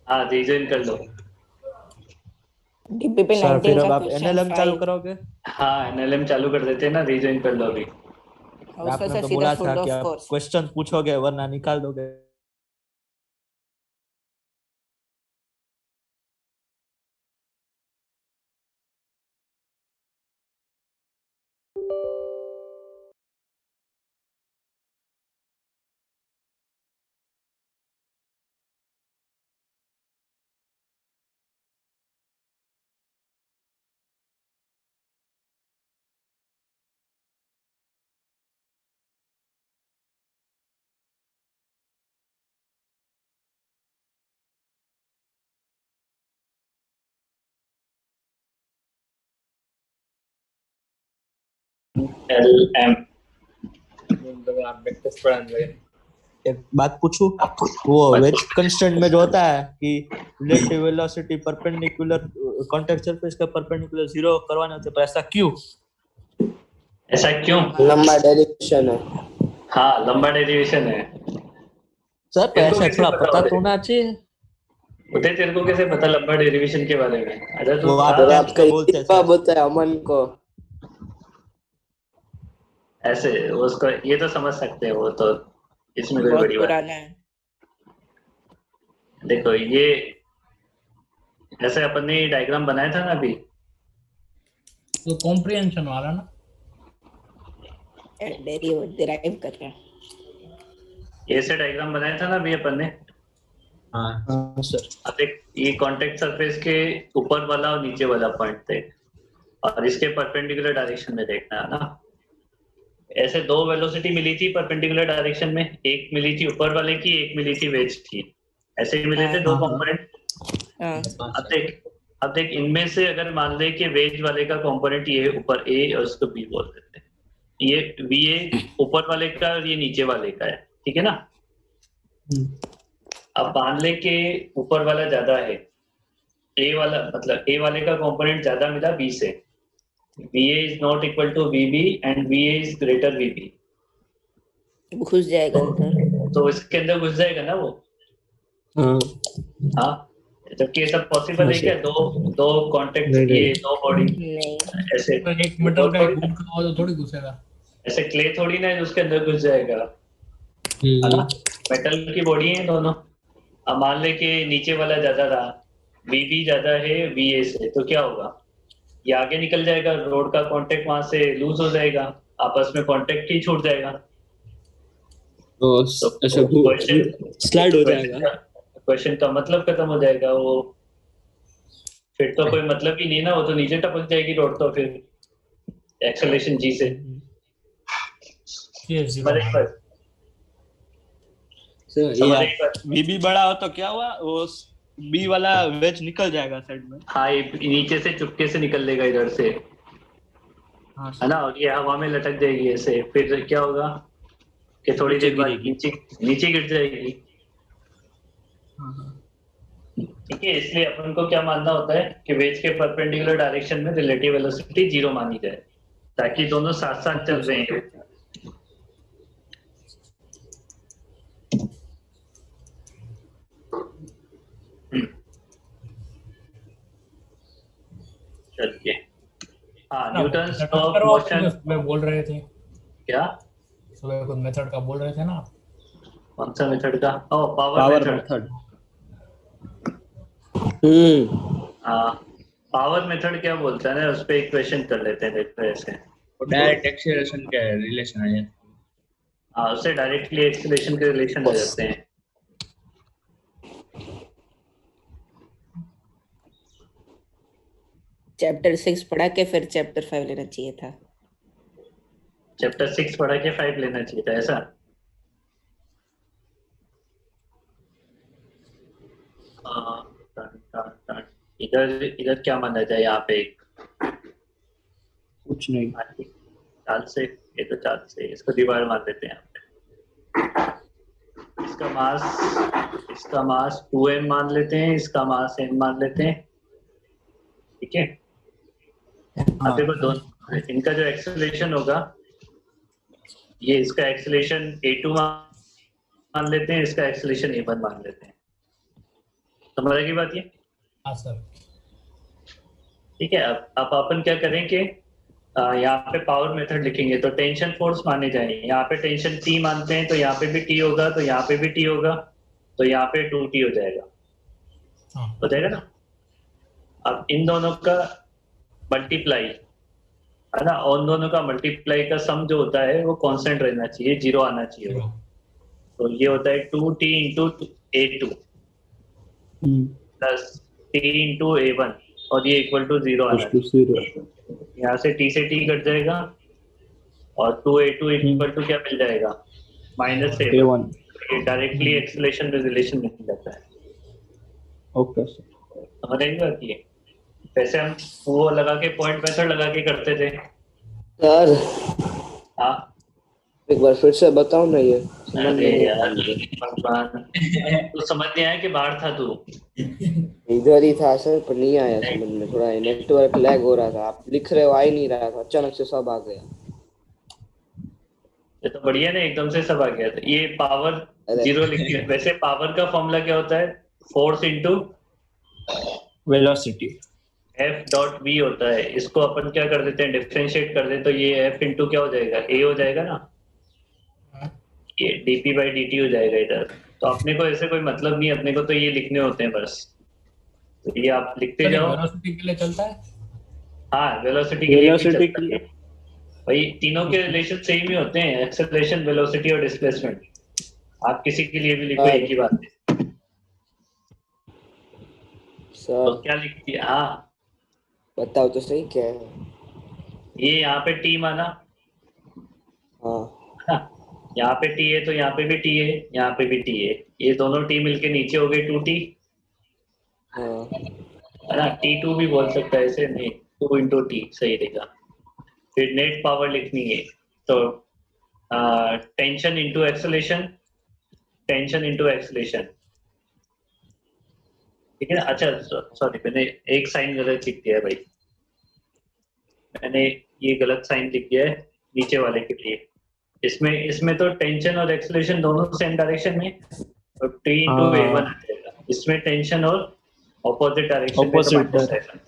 हाँ, रिजॉइन कर लो। डीपीपी सर 19 फिर अब का आप क्वेश्चन एनएलएम चालू 5। करोगे? हाँ, एनएलएम चालू कर देते हैं ना, रिजॉइन कर लो अभी। उसका आपने सर तो सीधा बोला फुल था कि ऑफ आप कोर्स। क्वेश्चन पूछोगे वरना निकाल दोगे। एलएम एक बात पूछूं, वो वेज कंस्टेंट में जो होता है कि relative velocity perpendicular contact surface के परपेंडिकुलर 0 करवाने होते हैं, पर ऐसा क्यों? ऐसा क्यों? लंबा डेरिवेशन है। हाँ, लंबा डेरिवेशन है। सर तेरे को ऐसा कैसे थोड़ा पता पता तो होता होना चाहिए। है? तेरे को कैसे पता लंबा डेरिवेशन के बारे में? अच्छा वो तो आप और था आपका बोलते हैं इतना सर। बताया अमन को। ऐसे, उसको ये तो समझ सकते हैं, वो तो इसमें कोई बहुत बड़ी बात पुराना है। नहीं। देखो ये जैसे अपन ने डायग्राम बनाया था ना अभी, तो कॉम्प्रिहेंशन वाला ना। डिराइव कर रहे हैं। ऐसे डायग्राम बनाया था ना अभी अपन ने। हाँ सर। अब देख, ये कॉन्टेक्ट सरफेस के ऊपर वाला और नीचे वाला पॉइंट देख, और इसके परपेंडिकुलर डायरेक्शन में देखना है ना। ऐसे दो वेलोसिटी मिली थी परपेंडिकुलर डायरेक्शन में, एक मिली थी ऊपर वाले की, एक मिली थी वेज की। ऐसे ही मिले थे दो कंपोनेंट। अब देख इनमें से अगर मान ले कि वेज वाले का कंपोनेंट ये ऊपर ए और उसको बी बोल देते हैं, ये वी ए ऊपर वाले का और ये नीचे वाले का है, ठीक है ना। अब मान ले के ऊपर वाला ज्यादा है, ए वाला, मतलब ए वाले का कंपोनेंट ज्यादा मिला बी से। VA is not equal to VB and VA is greater VB। घुस जाएगा अंदर। तो इसके अंदर घुस जाएगा ना वो। हाँ, जबकि ये सब पॉसिबल है क्या? दो कॉन्टेक्ट, ये दो बॉडी ऐसे एक मेटल का एक तो थोड़ी घुसेगा। ऐसे क्ले थोड़ी ना उसके अंदर घुस जाएगा, है ना। मेटल की बॉडी है दोनों। अब मान ले कि नीचे वाला ज्यादा रहा, VB ज्यादा है VA से, तो क्या होगा? ये आगे निकल जाएगा, रोड का कांटेक्ट वहां से लूज हो जाएगा, आपस में कांटेक्ट ही छूट जाएगा, तो ऐसे स्लाइड हो जाएगा। क्वेश्चन का मतलब खत्म हो जाएगा। वो फिर तो कोई मतलब ही नहीं ना, वो तो नीचे टपक जाएगी रोड, तो फिर एक्सेलरेशन जी से। VB बड़ा हो तो क्या हुआ, वो बी वाला वेज निकल जाएगा साइड में। हाँ, ये नीचे से चुपके से निकल लेगा इधर से, है ना, और ये हवा में लटक जाएगी ऐसे। फिर क्या होगा कि थोड़ी देर बाद नीचे गिर जाएगी। ठीक है, इसलिए अपन को क्या मानना होता है कि वेज के परपेंडिकुलर डायरेक्शन में रिलेटिव वेलोसिटी 0 मानी जाए, ताकि दोनों साथ साथ चल रहे हैं। चलिए, हाँ, न्यूटन्स लॉ ऑफ मोशन में बोल रहे थे क्या? सुबह कुछ मेथड का बोल रहे थे ना। कौन सा मेथड का? ओह, पावर मेथड। हाँ, पावर मेथड क्या बोलता है ना, उस पे एक क्वेश्चन कर लेते हैं, देखते हैं ऐसे। डायरेक्ट एक्सीलरेशन का रिलेशन है। हाँ, उससे डायरेक्टली एक्सीलरेशन के रिलेशन हो जाते हैं। चैप्टर 6 पढ़ा के फिर चैप्टर 5 लेना चाहिए था। चैप्टर 6 पढ़ा के 5 लेना चाहिए था, ऐसा? इधर इधर क्या माना जाए? यहाँ पे एक कुछ नहीं, चाल से, ये तो चाल से, इसको दीवार मान देते हैं यहाँ पे। इसका मास 2m मान लेते हैं, इसका मास m मान लेते हैं। ठीक है, अब देखो दोनों, इनका जो एक्सेलरेशन होगा, ये इसका एक्सेलरेशन a2 मान लेते हैं, इसका एक्सेलरेशन a1 मान लेते हैं। समझ रहे की बात ये? हाँ सर। ठीक है, अब अपन क्या करेंगे, यहाँ पे पावर मेथड लिखेंगे तो टेंशन फोर्स माने जाएंगे। यहाँ पे टेंशन T मानते हैं, तो यहाँ पे भी T होगा, तो यहाँ पे भी T होगा, तो यहाँ पे 2T हो जाएगा। हो जाएगा ना? अब इन दोनों का मल्टीप्लाई है ना, और दोनों का मल्टीप्लाई का सम जो होता है वो कांस्टेंट रहना चाहिए, 0 आना चाहिए। तो ये होता है 2T into A2 plus T into A1, और ये इक्वल टू 0 आना चाहिए। यहाँ से T से T कट जाएगा, और 2A2 इक्वल टू क्या मिल जाएगा? -A1। ये डायरेक्टली एक्सीलरेशन में रिलेशन मिल जाता है। ओके सर, समझ रहे हैं कि वैसे हम वो लगा के पॉइंट मेथड लगा के करते थे सर। हाँ, एक बार फिर से बताओ ना ये। अरे यार तो समझ नहीं आया कि बाहर था तू? इधर ही था सर, पर नहीं आया समझ में, थोड़ा नेटवर्क लैग हो रहा था। आप लिख रहे हो, आ ही नहीं रहा था, अचानक से सब आ गया। ये तो बढ़िया ना, एकदम से सब आ गया था। ये पावर 0 लिखी है। वैसे पावर का फॉर्मूला क्या होता है? Force into velocity, F dot v होता है। इसको अपन क्या कर देते हैं, डिफरेंशिएट कर दें, तो ये F इंटू क्या हो जाएगा? A हो जाएगा ना, ये dp बाई dt हो जाएगा इधर। तो अपने को ऐसे कोई मतलब नहीं, अपने को तो ये लिखने होते हैं बस, तो ये आप लिखते जाओ। वेलोसिटी के लिए चलता है। हाँ, वेलोसिटी के लिए भी चलता है भाई, तीनों के रिलेशन सेम ही होते हैं, एक्सेलरेशन, वेलोसिटी और डिस्प्लेसमेंट। आप किसी के लिए भी लिखो, एक ही बात है। तो क्या लिखती है? हाँ बताओ तो सही क्या है। ये यहाँ पे T माना, हाँ, यहाँ पे T है, तो यहाँ पे भी T है, यहाँ पे भी T है। ये दोनों T मिलके नीचे हो गए 2T, है ना? T2 भी बोल सकता है ऐसे, नहीं 2 इंटू T सही रहेगा। फिर नेट पावर लिखनी है, तो tension into acceleration, tension into acceleration. ठीक है ना? अच्छा सॉरी, मैंने एक साइन गलत लिख दिया है भाई, मैंने ये गलत साइन लिख दिया है नीचे वाले के लिए। इसमें तो टेंशन और एक्सेलरेशन दोनों सेम डायरेक्शन में, तो T इंटू A1 आ जाएगा। इसमें टेंशन और ऑपोजिट डायरेक्शन में,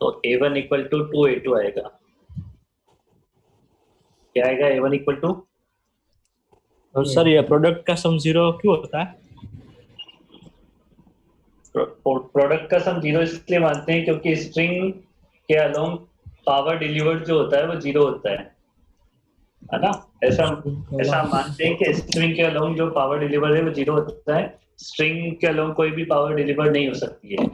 तो A1 इक्वल टू 2A2 आएगा। क्या आएगा? A1 इक्वल टू, और सर ये प्रोडक्ट का सम 0 क्यों होता है? प्रोडक्ट का सम 0 इसलिए मानते हैं क्योंकि स्ट्रिंग के अलोंग पावर डिलीवर्ड जो होता है वो 0 होता है ना? ऐसा मानते हैं कि स्ट्रिंग के अलोंग जो पावर डिलीवर्ड है वो 0 होता है। स्ट्रिंग के अलोंग कोई भी पावर डिलीवर नहीं हो सकती है।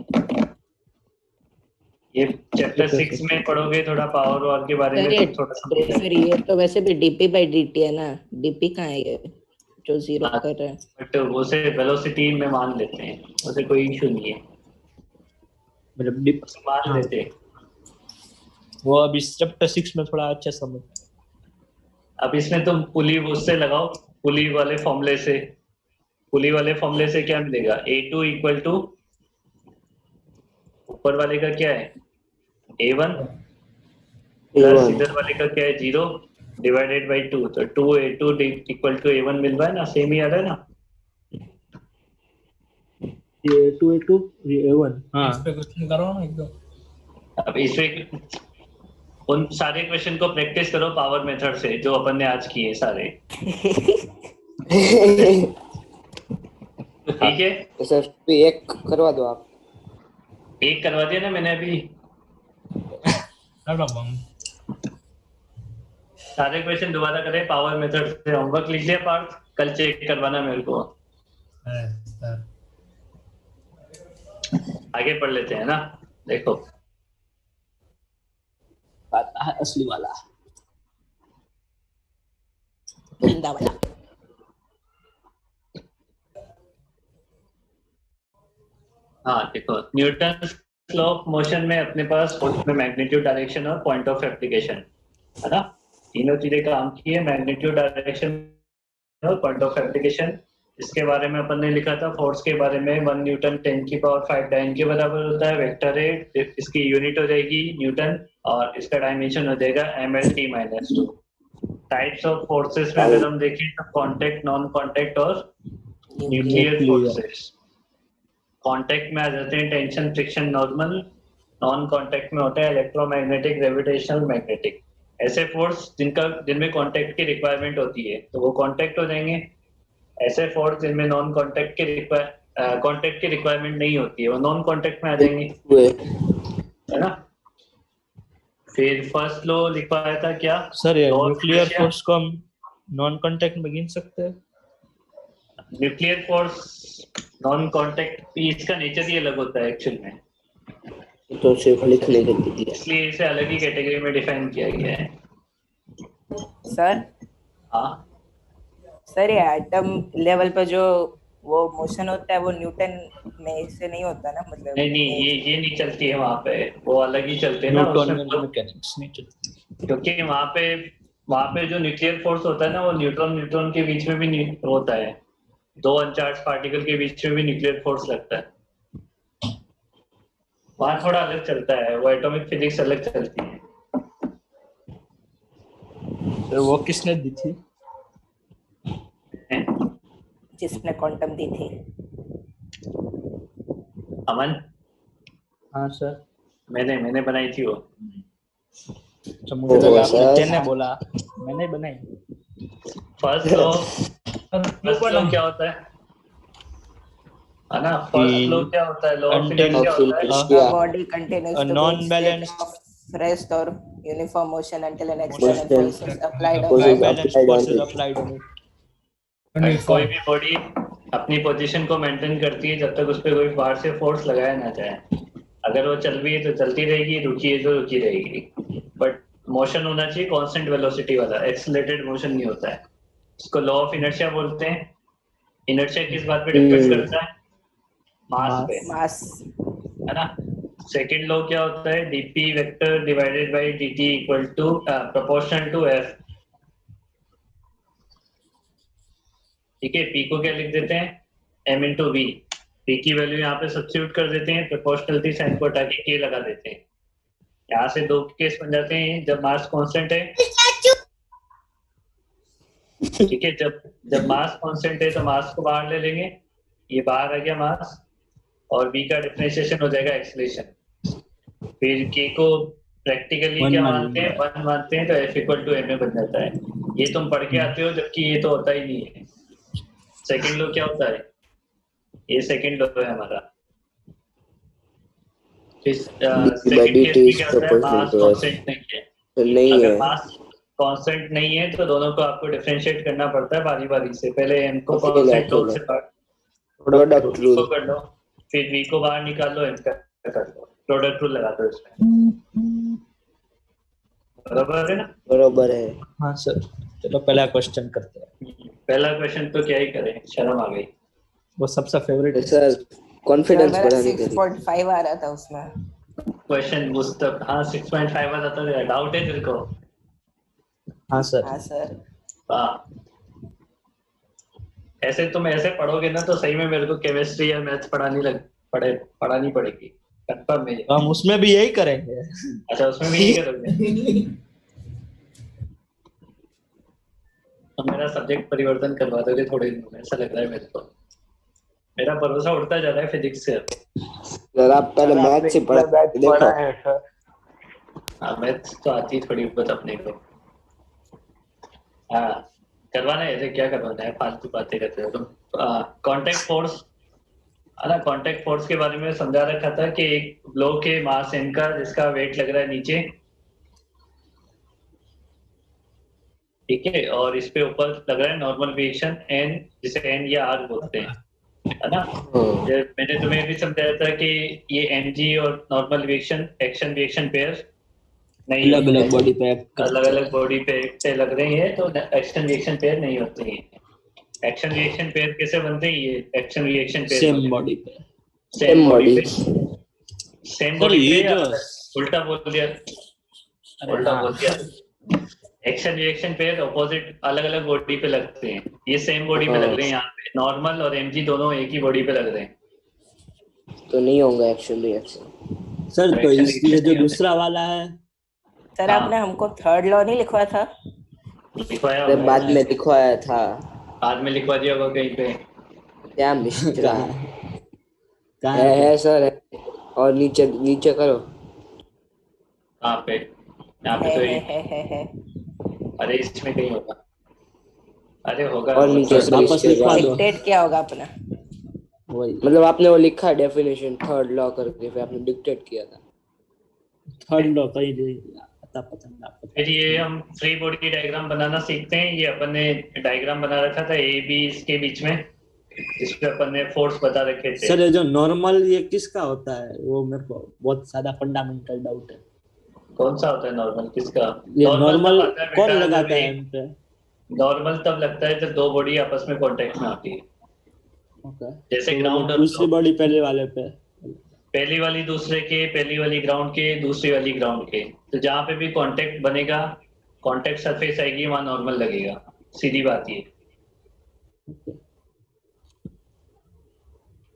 ये चैप्टर 6 में पढ़ोगे थोड़ा पावर वॉर के बारे में, तो थोड़ा सा। फिर ये तो वैसे भी dp बाई dt है ना, dp कहाँ है ये जो 0 कर रहा है? बट वो से वेलोसिटी में मान लेते हैं, उसे कोई इशू नहीं है, मतलब मान लेते हैं। वो अब इस चैप्टर 6 में थोड़ा अच्छा समझ। अब इसमें तुम पुली उससे लगाओ, पुली वाले फॉर्मूले से, पुली वाले फॉर्मूले से क्या मिलेगा, A2 इक्वल टू ऊपर वाले का क्या है A1 प्लस इधर वाले का क्या है 0 डिवाइडेड बाई 2, तो 2A2 इक्वल टू A1 मिल रहा है ना, सेम ही आ रहा है ना। ये 2A2 ये A1 हाँ इस पे क्वेश्चन करो ना एकदम। अब इसमें उन सारे क्वेश्चन को प्रैक्टिस करो पावर मेथड से जो अपन ने आज किए सारे। ठीक है सर एक करवा दो आप। एक करवा दिया ना मैंने अभी। सारे क्वेश्चन दोबारा करें पावर मेथड से। होमवर्क लिख लिया पार्थ, कल चेक करवाना मेरे को। आगे पढ़ लेते हैं ना। देखो आता है असली वाला गंदा वाला। हाँ देखो, न्यूटन लॉ ऑफ मोशन में अपने पास फोर्स में मैग्नीट्यूड, डायरेक्शन और पॉइंट ऑफ एप्लीकेशन है ना, तीनों चीजें काम की है, मैग्नीट्यूड, डायरेक्शन और पॉइंट ऑफ एप्लीकेशन। इसके बारे में अपन ने लिखा था फोर्स के बारे में 1 न्यूटन 10 की पावर 5 डाइन के बराबर होता है, वेक्टर है, इसकी यूनिट हो जाएगी न्यूटन और इसका डायमेंशन हो जाएगा mlt-2। टाइप्स ऑफ फोर्सेस में अगर हम देखें तो कांटेक्ट, नॉन कांटेक्ट और न्यूक्लियर फोर्सेस। कांटेक्ट में आ जाते हैं tension, friction, normal. Non contact में होता है इलेक्ट्रोमैग्नेटिक, ग्रेविटेशनल, मैग्नेटिक। ऐसे फोर्स जिनमें कांटेक्ट की रिक्वायरमेंट होती है तो वो कांटेक्ट हो जाएंगे। ऐसे फोर्स जिनमें नॉन कांटेक्ट की रिक्वायरमेंट नहीं होती है वो नॉन कांटेक्ट में आ जाएंगे, है ना। फिर फर्स्ट लॉ लिखवाया था क्या सर, ये न्यूक्लियर फोर्स को हम नॉन कांटेक्ट में गिन सकते हैं? न्यूक्लियर फोर्स नॉन कांटेक्ट, इसका नेचर ही अलग होता है एक्चुअल में, तो सिर्फ लिखने के लिए इसलिए इसे अलग ही कैटेगरी में डिफाइन किया गया है। सर हाँ सर, ये एटम लेवल पर जो वो मोशन होता है वो न्यूटन में से नहीं होता ना, मतलब नहीं ये नहीं चलती है वहाँ पे, वो अलग ही चलते हैं ना उसमें, मैकेनिक्स नहीं चलती क्योंकि वहाँ पे जो न्यूक्लियर फोर्स होता है ना वो न्यूट्रॉन के बीच में भी होता है, दो अनचार्ज पार्टिकल के बीच में भी न्यूक्लियर फोर्स लगता है। वहाँ थोड़ा अलग चलता है, वो एटॉमिक फिजिक्स अलग चलती है। तो वो किसने दी थी? जिसने क्वांटम दी थी। अमन? हाँ सर, मैंने बनाई थी वो। तो मुझे लगा आपने बोला, मैंने बनाई। फर्स्ट लॉ क्या होता है ना, फर्स्ट लॉ क्या होता है, लॉ ऑफ इनर्शिया होता है। Body continues to non balanced rest or uniform motion until an external force is applied on it. कोई भी बॉडी अपनी पोजीशन को मेंटेन करती है जब तक उस पर कोई बाहर से फोर्स लगाया ना जाए। अगर वो चल रही है तो चलती रहेगी, रुकी है तो रुकी रहेगी, बट मोशन होना चाहिए कांस्टेंट वेलोसिटी वाला, एक्सेलरेटेड मोशन नहीं होता है। इसको लॉ ऑफ इनर्शिया बोलते हैं। इनर्शिया किस बात पे डिपेंड करता है? मास पे, मास, है ना। सेकेंड लॉ क्या होता है, dp vector divided by dt equal to proportional to f। ठीक है, p को क्या लिख देते हैं, m इंटू v। p की वैल्यू यहाँ पे सब्स्टिट्यूट कर देते हैं, प्रोपोर्शनलिटी साइन को हटा के k लगा देते हैं। यहाँ से दो केस बन जाते हैं, जब मास कांस्टेंट है, ठीक है, जब मास कांस्टेंट है तो मास को बाहर ले लेंगे, ये बाहर आ गया मास, और v का डिफरेंशिएशन हो जाएगा एक्सेलरेशन। फिर k को प्रैक्टिकली क्या मानते हैं, 1 मानते हैं, तो f इक्वल टू ma बन जाता है। ये तुम पढ़ के आते हो, जबकि ये तो होता ही नहीं है। सेकंड लॉ क्या होता है, ये सेकंड लॉ है हमारा। सेकंड केस में क्या होता है, मास कांस्टेंट नहीं है। अगर मास कांस्टेंट नहीं है तो दोनों को आपको डिफरेंशिएट करना पड़ता है बारी बारी से। पहले m को कांस्टेंट लो से प्रोडक्ट रूल कर लो, फिर v को बाहर निकाल लो, m का कर लो, प्रोडक्ट रूल लगा दो इसमें। बराबर है ना? बराबर है। हाँ सर, चलो पहला क्वेश्चन करते हैं। पहला क्वेश्चन तो क्या ही करें, शर्म आ गई। वो सबसे फेवरेट सर, कॉन्फिडेंस बढ़ाने के लिए 6.5 आ रहा था उसमें क्वेश्चन मुस्तक। हाँ 6.5 आ जाता है, डाउट है तेरे को? हाँ सर। हाँ सर। हाँ ऐसे तुम ऐसे पढ़ोगे ना तो सही में मेरे को केमिस्ट्री या मैथ्स पढ़ानी पड़ेगी कंफर्म है। हम उसमें भी यही करेंगे। अच्छा उसमें भी यही करोगे? तो मेरा सब्जेक्ट परिवर्तन करवा दोगे थोड़े दिनों में, ऐसा लग रहा है मेरे को। मेरा भरोसा उठता जा रहा है फिजिक्स से। सर आप पहले मैथ से पढ़ा है सर। हाँ मैथ्स तो आती थोड़ी बहुत अपने को। हाँ करवाना है, क्या करवाना है, फालतू बातें करते हो तुम। कांटेक्ट फोर्स है ना, कांटेक्ट फोर्स के बारे में समझा रखा था कि एक ब्लॉक के मास n का जिसका वेट लग रहा है नीचे, ठीक है, और इस पे ऊपर लग रहा है नॉर्मल वेरिएशन n, जिसे n या r बोलते हैं, है ना। मैंने तुम्हें भी समझाया था कि ये mg और normal variation action reaction pair नहीं, अलग अलग बॉडी पे अलग बॉडी पे लग रही है तो एक्शन रिएक्शन पेयर नहीं होते हैं। एक्शन रिएक्शन पेयर कैसे बनते हैं? ये action reaction pair same body पे, सेम बॉडी पे उल्टा बोल दिया, एक्शन रिएक्शन पेयर ऑपोजिट अलग अलग बॉडी पे लगते हैं, ये सेम बॉडी पे लग रहे हैं। यहाँ पे नॉर्मल और mg दोनों एक ही बॉडी पे लग रहे हैं, तो नहीं होगा एक्शन रिएक्शन सर। तो इसलिए जो दूसरा वाला है सर, आपने हमको थर्ड लॉ नहीं लिखवाया था? लिखवाया बाद में लिखवाया था, बाद में लिखवा दिया होगा कहीं पे। क्या मिश्रा है सर, और नीचे नीचे करो। कहाँ पे? यहाँ पे तो अरे इसमें कहीं होगा, अरे होगा और नीचे वापस लिखवा दो। डिक्टेट क्या होगा अपना? वही मतलब आपने वो लिखा डेफिनेशन थर्ड लॉ करके, फिर आपने डिक्टेट किया था थर्ड लॉ कहीं पता नहीं। फिर ये हम फ्री बॉडी डायग्राम बनाना सीखते हैं। ये अपन ने डायग्राम बना रखा था ए बी इसके बीच में, जिसपे अपन ने फोर्स बता रखे थे। सर ये जो नॉर्मल ये किसका होता है, वो मेरे को बहुत ज्यादा फंडामेंटल डाउट है। कौन सा होता है नॉर्मल? किसका? ये नॉर्मल कौन लगाता है इन पे? नॉर्मल तब लगता है जब दो बॉडी आपस में कांटेक्ट में आती है। ओके, जैसे ग्राउंड और दूसरी बॉडी पहले वाले पे, पहली वाली दूसरे के, पहली वाली ग्राउंड के, दूसरी वाली ग्राउंड के, तो जहां पे भी कांटेक्ट बनेगा, कांटेक्ट सरफेस आएगी, वहां नॉर्मल लगेगा। सीधी बात ये,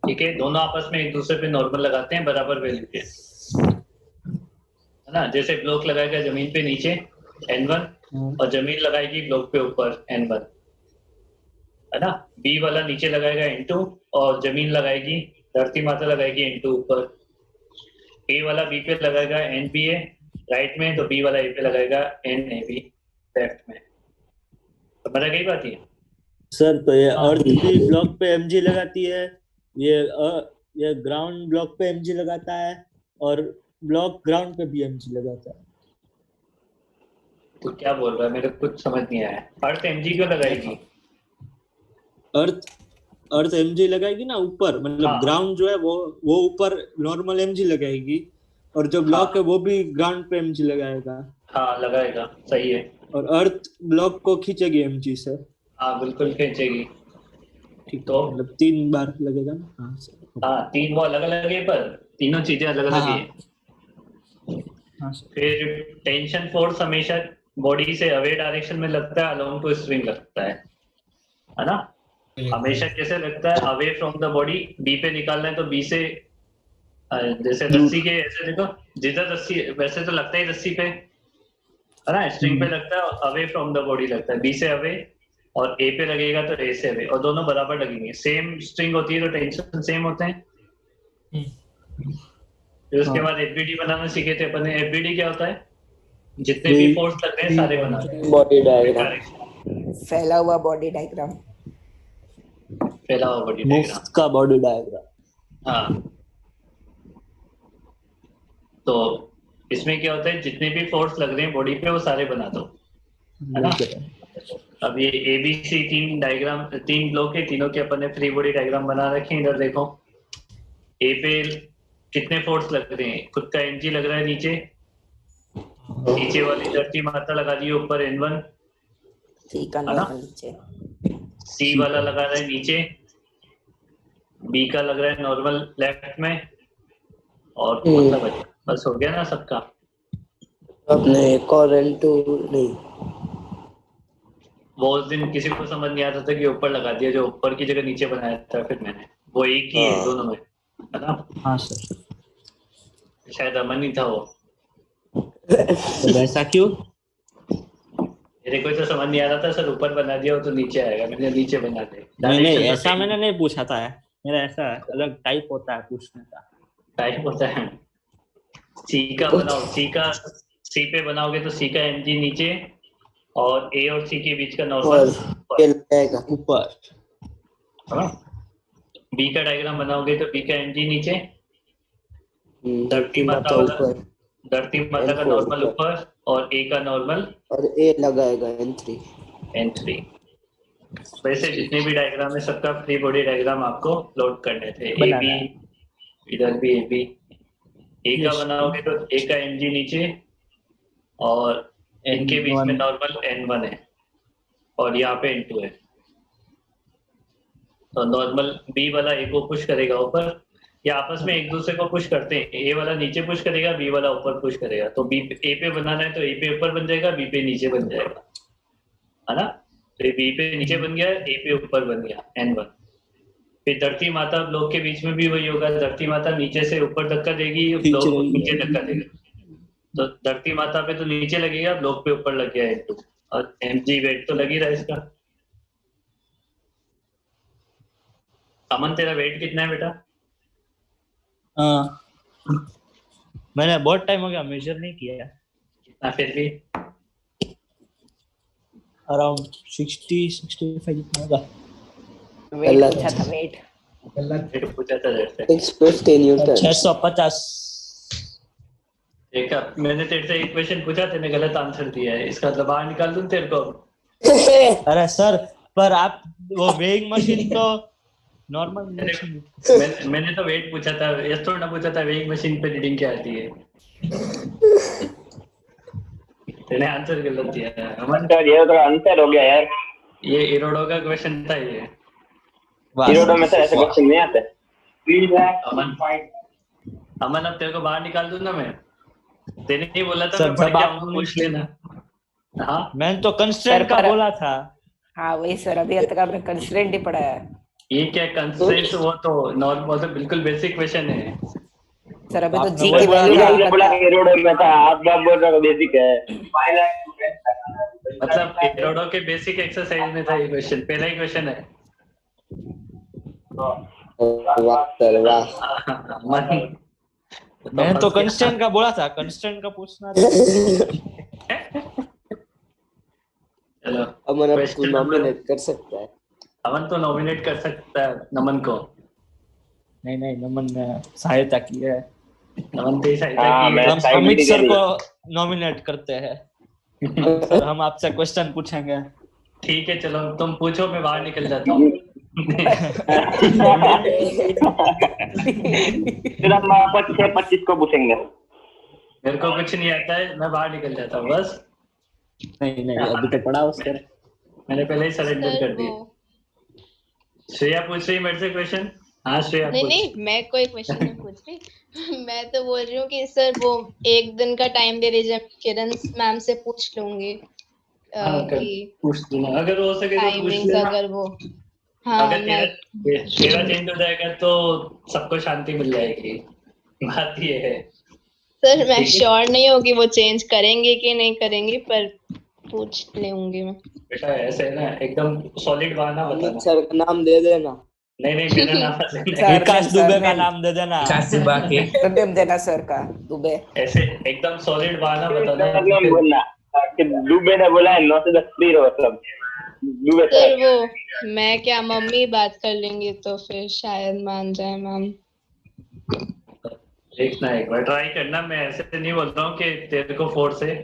ठीक है। दोनों आपस में एक दूसरे पे नॉर्मल लगाते हैं बराबर वैल्यू के, है ना। जैसे ब्लॉक लगाएगा जमीन पे नीचे n1 और जमीन लगाएगी ब्लॉक पे ऊपर n1, है ना। बी वाला नीचे लगाएगा n2 और जमीन लगाएगी, धरती माता लगाएगी n2 ऊपर। ए वाला बी पे लगाएगा nba राइट में, तो बी वाला ए पे लगाएगा nab लेफ्ट में। तो समझ गई बात ये? सर तो ये अर्थ भी ब्लॉक पे mg लगाती है, ये ग्राउंड ब्लॉक पे mg लगाता है, और ब्लॉक ग्राउंड पे भी mg लगाता है। तो क्या बोल रहा है, मेरे को कुछ समझ नहीं आया। अर्थ mg क्यों लगाएगी? अर्थ mg लगाएगी ना ऊपर, मतलब ग्राउंड जो है वो ऊपर नॉर्मल mg लगाएगी, और जो ब्लॉक है वो भी ग्राउंड पे mg लगाएगा। हाँ लगाएगा, सही है। और अर्थ ब्लॉक को खींचेगी mg से। हाँ बिल्कुल खींचेगी। ठीक, तो मतलब 3 बार लगेगा ना। हाँ सर, हाँ 3 वो अलग अलग है, पर तीनों चीजें अलग अलग है। हाँ सर। फिर टेंशन फोर्स हमेशा बॉडी से अवे डायरेक्शन में लगता है, अलोंग टू स्ट्रिंग लगता है ना। हमेशा कैसे लगता है? Away from the body. B पे निकालना है तो बी से, जैसे रस्सी के ऐसे देखो, जिधर रस्सी वैसे तो लगता है रस्सी पे, है ना, स्ट्रिंग पे लगता है, अवे फ्रॉम द बॉडी लगता है। बी से अवे और ए पे लगेगा तो ए से अवे, और दोनों बराबर लगेंगे। सेम स्ट्रिंग होती है तो टेंशन सेम होते हैं। फिर उसके बाद एफबीडी बनाना सीखे थे अपन ने। एफबीडी क्या होता है? जितने भी फोर्स लग रहे हैं सारे बनाते हैं। बॉडी डायग्राम, फैला हुआ बॉडी डायग्राम, फैला हुआ बॉडी डायग्राम, मुफ्त का बॉडी डायग्राम। हाँ, तो इसमें क्या होता है, जितने भी फोर्स लग रहे हैं बॉडी पे वो सारे बना दो, है ना। अब ये ABC 3 डायग्राम, 3 ब्लॉक है, तीनों के अपन ने फ्री बॉडी डायग्राम बना रखे हैं। इधर देखो, ए पे कितने फोर्स लग रहे हैं? खुद का mg लग रहा है नीचे, नीचे वाली धरती माता लगा दी ऊपर n1, ठीक है ना, नीचे सी वाला लगा रहा है नीचे, बी का लग रहा है नॉर्मल लेफ्ट में, और कौन सा बचा? बस हो गया ना सबका। अपने एक और n2 नहीं, वो उस दिन किसी को समझ नहीं आता था कि ऊपर लगा दिया, जो ऊपर की जगह नीचे बनाया था फिर मैंने, वो एक ही है दोनों में, है ना? हाँ सर। शायद अमन ही था वो। तो ऐसा क्यों? मेरे को तो समझ नहीं आ रहा था, सर ऊपर बना दिया हो तो नीचे आएगा, मैंने नीचे बना दिया। नहीं ऐसा मैंने नहीं पूछा था, मेरा ऐसा अलग टाइप होता है पूछने का। टाइप होता है। सी का बनाओ, सी पे बनाओगे तो सी का एमजी नीचे और ए और सी के बीच का नॉर्मल ऊपर। बी का डायग्राम बनाओगे तो बी का एमजी नीचे, धरती माता का नॉर्मल ऊपर और ए का नॉर्मल और ए लगाएगा N3। वैसे जितने भी डायग्राम है सबका फ्री बॉडी डायग्राम आपको लोड करने थे। ए बी, इधर भी ए बी। ए का बनाओगे तो ए का एमजी नीचे और इनके बीच में नॉर्मल N1 है और यहाँ पे N2 है। तो नॉर्मल बी वाला ए को पुश करेगा ऊपर, या आपस में एक दूसरे को पुश करते हैं। ए वाला नीचे पुश करेगा, बी वाला ऊपर पुश करेगा। तो बी ए पे बनाना है तो ए पे ऊपर बन जाएगा, बी पे नीचे बन जाएगा, है ना? तो बी पे नीचे बन गया, ए पे ऊपर बन गया N1। फिर धरती माता ब्लॉक के बीच में भी वही होगा, धरती माता नीचे से ऊपर धक्का देगी, ब्लॉक को नीचे धक्का देगा। तो धरती माता पे तो नीचे लगेगा, ब्लॉक पे ऊपर लग गया N2 और mg वेट तो लग ही रहा है इसका। अमन तेरा वेट कितना है बेटा? मैंने बहुत टाइम हो गया मेजर नहीं किया। कितना फिर भी? अराउंड 60-65 जितना होगा। वेट पूछा था, वेट पूछा था 650। एक मैंने तेरे से एक क्वेश्चन पूछा, तेने गलत आंसर दिया है, इसका मतलब बाहर निकाल दूं तेरे को? अरे सर पर आप वो वेइंग मशीन तो नॉर्मल मैंने तो वेट पूछा था, ये थोड़ा पूछा था वेइंग मशीन पे रीडिंग क्या आती है। तेने आंसर गलत दिया है अमन। ये तो आंसर हो गया यार, ये इरोडो का क्वेश्चन था ये। इरोडो में तो ऐसे क्वेश्चन नहीं आते। अमन अब तेरे को बाहर निकाल दूं ना मैं? तेने नहीं बोला था सर, मैं पढ़ जब के आप आऊंगा, पूछ लेना। हाँ मैंने तो कंस्ट्रेंट का बोला था। हाँ वही सर, अभी तक आपने कंस्ट्रेंट ही पढ़ा है। ये क्या कंस्ट्रेंट? वो तो नॉर्मल, तो बिल्कुल बेसिक क्वेश्चन है सर। अभी तो आपने जी की वैल्यू बोला कि इरोडो में था, आप बोल रहे हो बेसिक है। मतलब इरोडो के बेसिक एक्सरसाइज में था ये क्वेश्चन, पहला ही क्वेश्चन है। वाह सर वाह। मैंने तो कंस्टेंट का बोला था, कंस्टेंट का पूछना था। चलो अमन अब तू नॉमिनेट कर सकता है। अमन तो नॉमिनेट कर सकता है नमन को। नहीं नमन ने सहायता की है। नमन की सहायता की है। हम अमित सर को नॉमिनेट करते हैं। सर हम आपसे क्वेश्चन पूछेंगे। ठीक है चलो तुम पूछो, मैं बाहर निकल जाता हूँ। फिर हम वापस 6-25 को पूछेंगे। मेरे को कुछ नहीं आता है, मैं बाहर निकल जाता हूँ बस। नहीं अभी तो पढ़ा उसके, मैंने पहले ही सरेंडर कर दिया। श्रेया पूछ रही मेरे से क्वेश्चन। हाँ श्रेया नहीं मैं कोई क्वेश्चन नहीं पूछ रही। मैं तो बोल रही हूँ कि सर वो एक दिन का टाइम दे दीजिए, किरण मैम से पूछ लूंगी कि पूछ देना अगर हो सके तो पूछ लेना। अगर वो अगर तेरा चेंज हो जाएगा तो सबको शांति मिल जाएगी, बात ये है। सर मैं श्योर नहीं हूँ कि वो चेंज करेंगे कि नहीं करेंगे, पर पूछ लूंगी मैं। बेटा ऐसे है ना, एकदम सॉलिड बहाना बताना। सर का नाम दे देना। नहीं मेरा नाम विकास दुबे का नाम दे देना। सर देना सर का दुबे। ऐसे एकदम सॉलिड बहाना बताना। बोलना कि दुबे ने बोला है 9 से 10 फ्री रहो सब। दुबे सर वो मैं क्या मम्मी बात कर लेंगे तो फिर शायद मान जाए मैम। देखना एक बार ट्राई करना। मैं ऐसे नहीं बोल रहा हूँ कि तेरे को फोर्स है,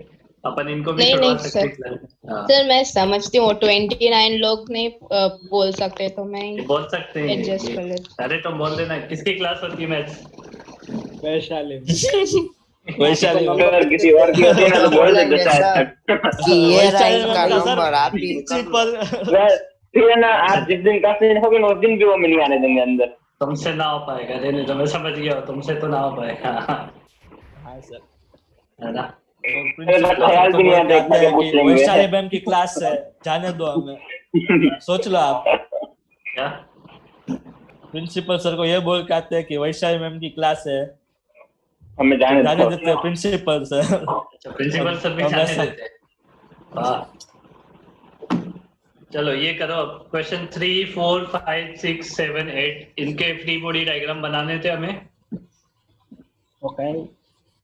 अपन इनको भी नहीं सकते हैं। सर मैं समझती हूँ 29 लोग नहीं बोल सकते तो मैं बोल सकते हैं एडजस्ट कर लेती। अरे तुम बोल देना। किसकी क्लास होती है मैथ्स? वैशाली किसी और की होती है ना तो बोल देते कि ये रहा इनका नंबर। आप ही फिर ना आप जिस दिन क्लास में होगे ना उस दिन भी वो नहीं आने देंगे अंदर। तुमसे ना हो पाएगा। नहीं तो मैं समझ गया, तुमसे तो ना हो पाएगा। हाँ सर है ना। ख्याल भी नहीं आता एक बार पूछ लेंगे। वैशाली मैम की क्लास है, जाने दो हमें। सोच लो आप। क्या प्रिंसिपल सर को ये बोल के आते हैं कि वैशाली मैम की क्लास है, हमें जाने देते हैं प्रिंसिपल सर। प्रिंसिपल सर भी जाने देते हैं। वाह, चलो ये करो। क्वेश्चन 3, 4, 5, 6, 7, 8 इनके फ्री बॉडी डायग्राम बनाने थे हमें। ओके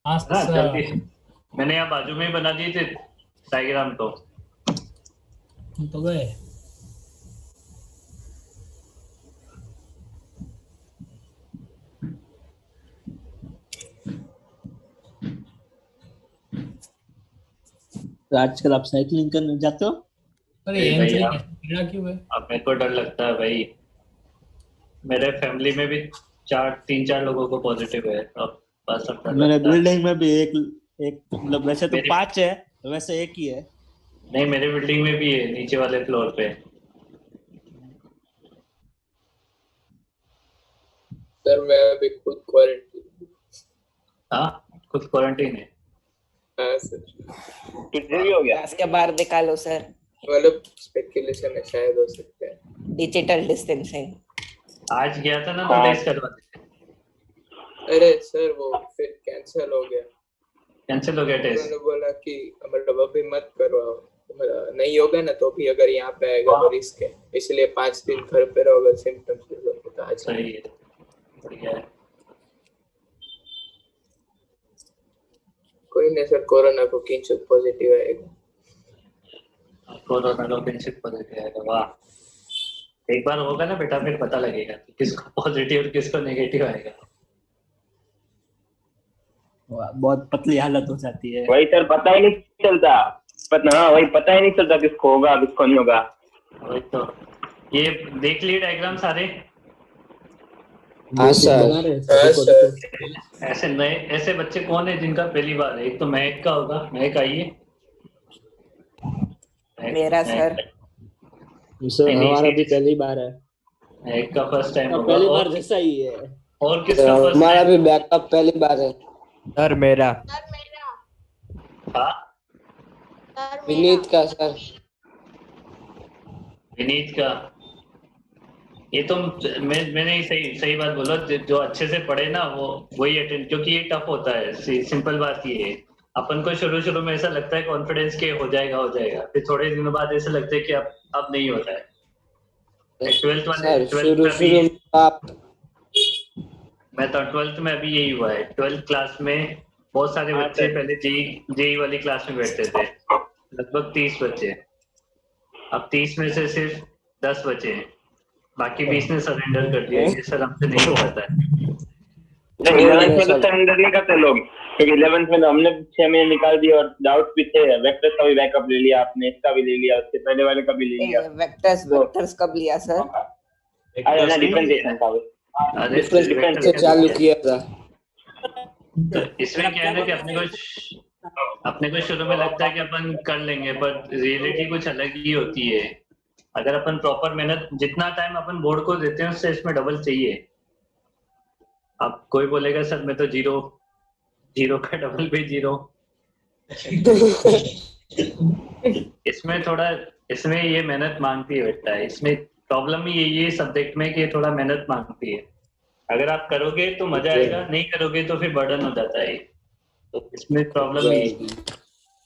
हाँ जल्दी, मैंने यहाँ बाजू में ही बना दिए थे डायग्राम। तो हम तो गए। तो आजकल आप साइकिलिंग करने जाते हो? अरे कीड़ा क्यों है? अब मेरे को डर लगता है भाई, मेरे फैमिली में भी 3-4 लोगों को पॉजिटिव है। अब बस अब डर मेरे लगता है। बिल्डिंग में भी एक मतलब वैसे तो 5 है, वैसे एक ही है। नहीं, मेरे बिल्डिंग में भी है, नीचे वाले फ्लोर पे। सर मैं अभी खुद क्वारंटीन। हाँ, खुद क्वारंटीन है। हाँ सर। भी हो गया। क्लास के बाहर निकालो सर। मतलब स्पेकुलेशन है, शायद हो सकता है। Digital distancing. आज गया था ना तो टेस्ट करवाते। अरे सर वो फिर कैंसिल हो गया। कैंसिल हो गया टेस्ट? उन्होंने बोला कि मतलब अभी मत करवाओ, नहीं होगा ना तो भी अगर यहाँ पे आएगा तो रिस्क है, इसलिए 5 दिन घर पे रहो, अगर सिम्टम्स डेवलप होता है। सही है, बढ़िया है। कोई नहीं सर, कोरोना को किंचित पॉजिटिव आएगा। कोरोना को किंचित पॉजिटिव आएगा, वाह। एक बार होगा ना बेटा, फिर पता लगेगा किसको पॉजिटिव और किसको नेगेटिव आएगा। बहुत पतली हालत हो जाती है। वही सर, पता ही नहीं चलता। वही पता ही नहीं चलता किसको होगा किसको नहीं होगा। वही तो। ये देख लिए डायग्राम सारे? हाँ सर। ऐसे बच्चे कौन है जिनका पहली बार है? एक तो महक का होगा, महक आइए। मेरा सर। हमारा भी पहली बार है। महक का फर्स्ट टाइम होगा। पहली बार जैसा ही है। और किसका फर्स्ट? हमारा भी बैकअप पहली बार है। सर मेरा। हाँ, विनीत का सर। विनीत का। ये तो मैंने ही सही बात बोला। जो अच्छे से पढ़े ना वो वही अटेंड, क्योंकि ये टफ होता है। सिंपल बात ये है, अपन को शुरू में ऐसा लगता है कॉन्फिडेंस के हो जाएगा, फिर थोड़े दिनों बाद ऐसा लगता है कि अब नहीं होता है। 12th में मैं तो 12th में अभी यही हुआ है। 12th क्लास में बहुत सारे बच्चे पहले जेई वाली क्लास में बैठते थे, लगभग 30 बच्चे। अब 30 में से सिर्फ 10 बचे हैं, बाकी 20 ने सरेंडर कर दिया। ये सर हमसे नहीं हो पाता है। 11th में तो सरेंडर नहीं करते लोग, क्योंकि 11th में तो हमने 6 महीने निकाल दिए और डाउट भी थे। वेक्टर्स का भी बैकअप ले लिया आपने, इसका भी ले लिया, उससे पहले वाले का भी ले लिया। वेक्टर्स कब लिया सर? अरे ना डिफरेंशिएशन का डिफरेंस चालू किया था। इसमें क्या है ना कि अपने को शुरू में लगता है कि अपन कर लेंगे, पर रियलिटी कुछ अलग ही होती है। अगर अपन प्रॉपर मेहनत, जितना टाइम अपन बोर्ड को देते हैं उससे इसमें डबल चाहिए। अब कोई बोलेगा सर मैं तो जीरो का डबल भी 0। इसमें ये मेहनत मांगती है बेटा। इसमें प्रॉब्लम ही यही है सब्जेक्ट में कि थोड़ा मेहनत मांगती है। अगर आप करोगे तो मजा आएगा, नहीं करोगे तो फिर बर्डन हो जाता है। तो इसमें प्रॉब्लम ही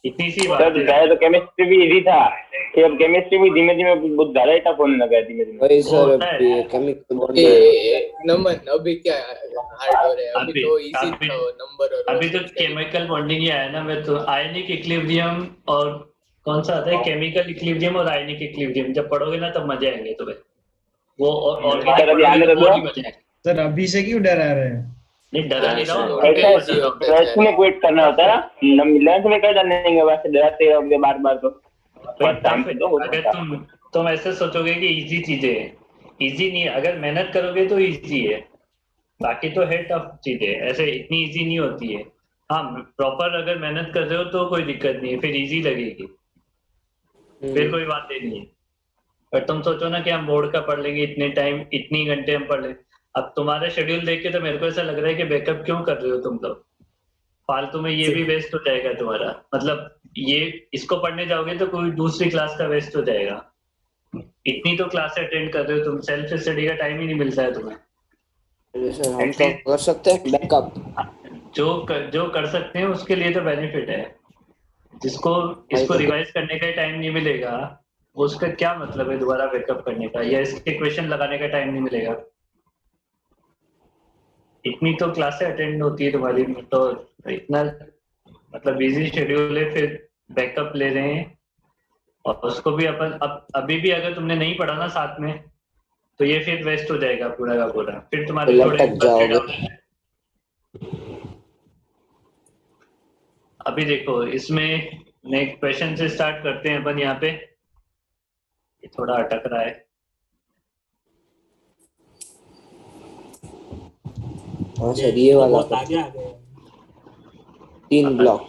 इतनी सी बात है। तो केमिस्ट्री भी इजी था, कि अब केमिस्ट्री भी धीमे धीमे बहुत ज्यादा ही टफ होने लगा है। धीमे वही सर, नमन अभी क्या हार्ड हो रहा है? अभी तो इजी था नंबर। और अभी तो केमिकल बॉन्डिंग ही आया ना। मैं तो आयनिक इक्विलिब्रियम और कौन सा आता है, केमिकल इक्विलिब्रियम और आयनिक इक्विलिब्रियम जब पढ़ोगे ना तब मजे आएंगे तुम्हें। वो और सर अभी से क्यों डरा रहे हैं? नहीं डरा नहीं रहा हूँ। ट्वेल्थ में क्विट करना होता है ना, 11th में कर डालेंगे, वैसे डराते रहोगे बार बार तो। अगर तुम ऐसे सोचोगे कि इजी चीजें हैं, इजी नहीं है। अगर मेहनत करोगे तो इजी है, बाकी तो है टफ चीजें। ऐसे इतनी इजी नहीं होती है। हाँ, प्रॉपर अगर मेहनत कर रहे हो तो कोई दिक्कत नहीं है, फिर इजी लगेगी, फिर कोई बात नहीं है। पर तुम सोचो ना कि हम बोर्ड का पढ़ लेंगे, इतने टाइम इतनी घंटे हम पढ़ लें। अब तुम्हारा शेड्यूल देख के तो मेरे को ऐसा लग रहा है कि बैकअप क्यों कर रहे हो तुम लोग। फालतू में ये भी वेस्ट हो जाएगा तुम्हारा, मतलब ये इसको पढ़ने जाओगे तो कोई दूसरी क्लास का वेस्ट हो जाएगा। इतनी तो क्लास अटेंड कर रहे हो तुम, सेल्फ स्टडी का टाइम ही नहीं मिलता है तुम्हें। सर हम तो कर सकते हैं बैकअप, जो कर सकते हैं उसके लिए तो बेनिफिट है, जिसको इसको रिवाइज करने का टाइम नहीं मिलेगा उसका क्या मतलब है दोबारा बैकअप करने का, या इसके क्वेश्चन लगाने का टाइम नहीं मिलेगा। इतनी तो क्लासें अटेंड होती है तुम्हारी, तो इतना मतलब बिजी शेड्यूल है, फिर बैकअप ले रहे हैं। और उसको भी अपन अभी भी अगर तुमने नहीं पढ़ा ना साथ में तो ये फिर वेस्ट हो जाएगा पूरा का पूरा, फिर तुम्हारे थोड़े अभी देखो इसमें नेक्स्ट क्वेश्चन से स्टार्ट करते हैं अपन। यहाँ पे ये थोड़ा अटक रहा है। हाँ सर ये वाला 3 ब्लॉक,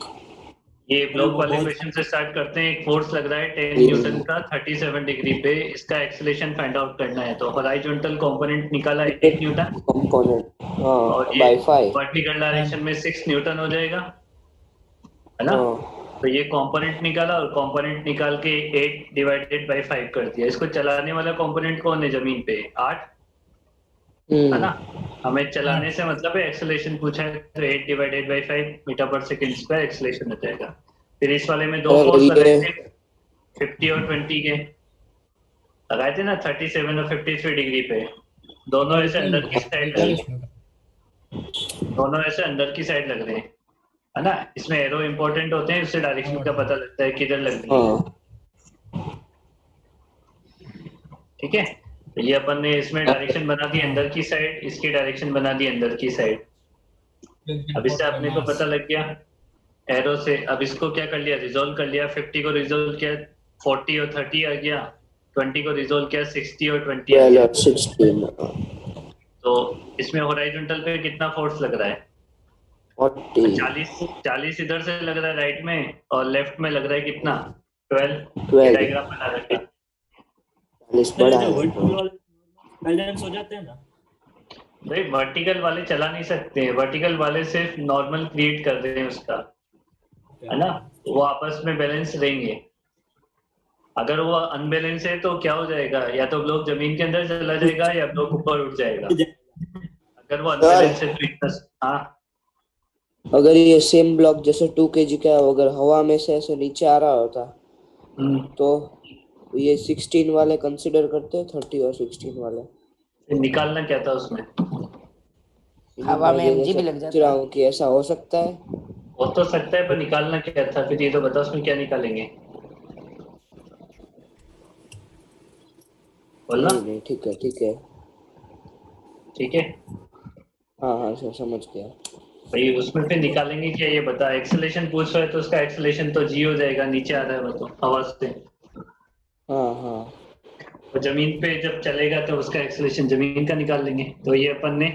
ये ब्लॉक वाले क्वेश्चन से स्टार्ट करते हैं। एक फोर्स लग रहा है 10 न्यूटन का 37 डिग्री पे, इसका एक्सेलरेशन फाइंड आउट करना है। तो हॉरिजॉन्टल कंपोनेंट निकाला है 8 न्यूटन कंपोनेंट और ये वर्टिकल डायरेक्शन में 6 न्यूटन हो जाएगा, है ना। तो ये कंपोनेंट निकाला और कंपोनेंट निकाल के 8 डिवाइडेड बाय 5 कर दिया। इसको चलाने वाला कंपोनेंट कौन है जमीन पे? 8, है ना। हमें चलाने से मतलब है एक्सेलरेशन पूछा है, तो 8 डिवाइडेड बाय 5 मीटर पर सेकंड स्क्वायर एक्सेलरेशन हो जाएगा। फिर इस वाले में 2 फोर्स लगाए थे 50 और 20 के, लगाए थे ना 37 और 53 डिग्री पे। दोनों ऐसे अंदर की साइड लग रहे हैं, दोनों ऐसे अंदर की साइड लग रहे हैं, है ना। इसमें एरो इंपॉर्टेंट होते हैं, उससे डायरेक्शन का पता लगता है किधर लग रही है। ठीक है, तो ये अपन ने इसमें डायरेक्शन बना दी अंदर की साइड, इसकी डायरेक्शन बना दी अंदर की साइड। अब इससे अपने को पता लग गया एरो से। अब इसको क्या कर लिया, रिजोल्व कर लिया। 50 को रिजोल्व किया 40 और 30 आ गया, 20 को रिजोल्व किया 60 और 20 आ गया। 16। तो इसमें हॉरिजॉन्टल पे कितना फोर्स लग रहा है? 40 इधर से लग रहा है राइट में, और लेफ्ट में लग रहा है कितना? 12। डायग्राम बना रखा है। 40 बड़ा है। बैलेंस हो जाते हैं ना भाई, वर्टिकल वाले चला नहीं सकते हैं, वर्टिकल वाले सिर्फ नॉर्मल क्रिएट कर रहे हैं उसका, है ना। वो आपस में बैलेंस रहेंगे। अगर वो अनबैलेंस है तो क्या हो जाएगा, या तो ब्लॉक जमीन के अंदर चला जाएगा या ब्लॉक ऊपर उठ जाएगा। अगर वो अनबैलेंस है तो इतना, हाँ अगर ये सेम ब्लॉक जैसे 2 kg का अगर हवा में से ऐसे नीचे आ रहा होता तो ये 16 वाले कंसीडर करते हैं, 30 और 16 वाले। निकालना क्या था उसमें? हवा में mg भी लग जाता है कि ऐसा हो सकता है, हो तो सकता है, पर निकालना क्या था फिर ये तो बता, उसमें क्या निकालेंगे बोलना। नहीं ठीक है ठीक है ठीक है, हाँ सर समझ गया भाई। उसमें फिर निकालेंगे क्या ये बता। एक्सेलरेशन पूछ रहा है तो उसका एक्सेलरेशन तो जी हो जाएगा, नीचे आ रहा है वो तो हवा से। हाँ तो जमीन पे जब चलेगा तो उसका एक्सेलरेशन जमीन का निकाल लेंगे। तो ये अपन ने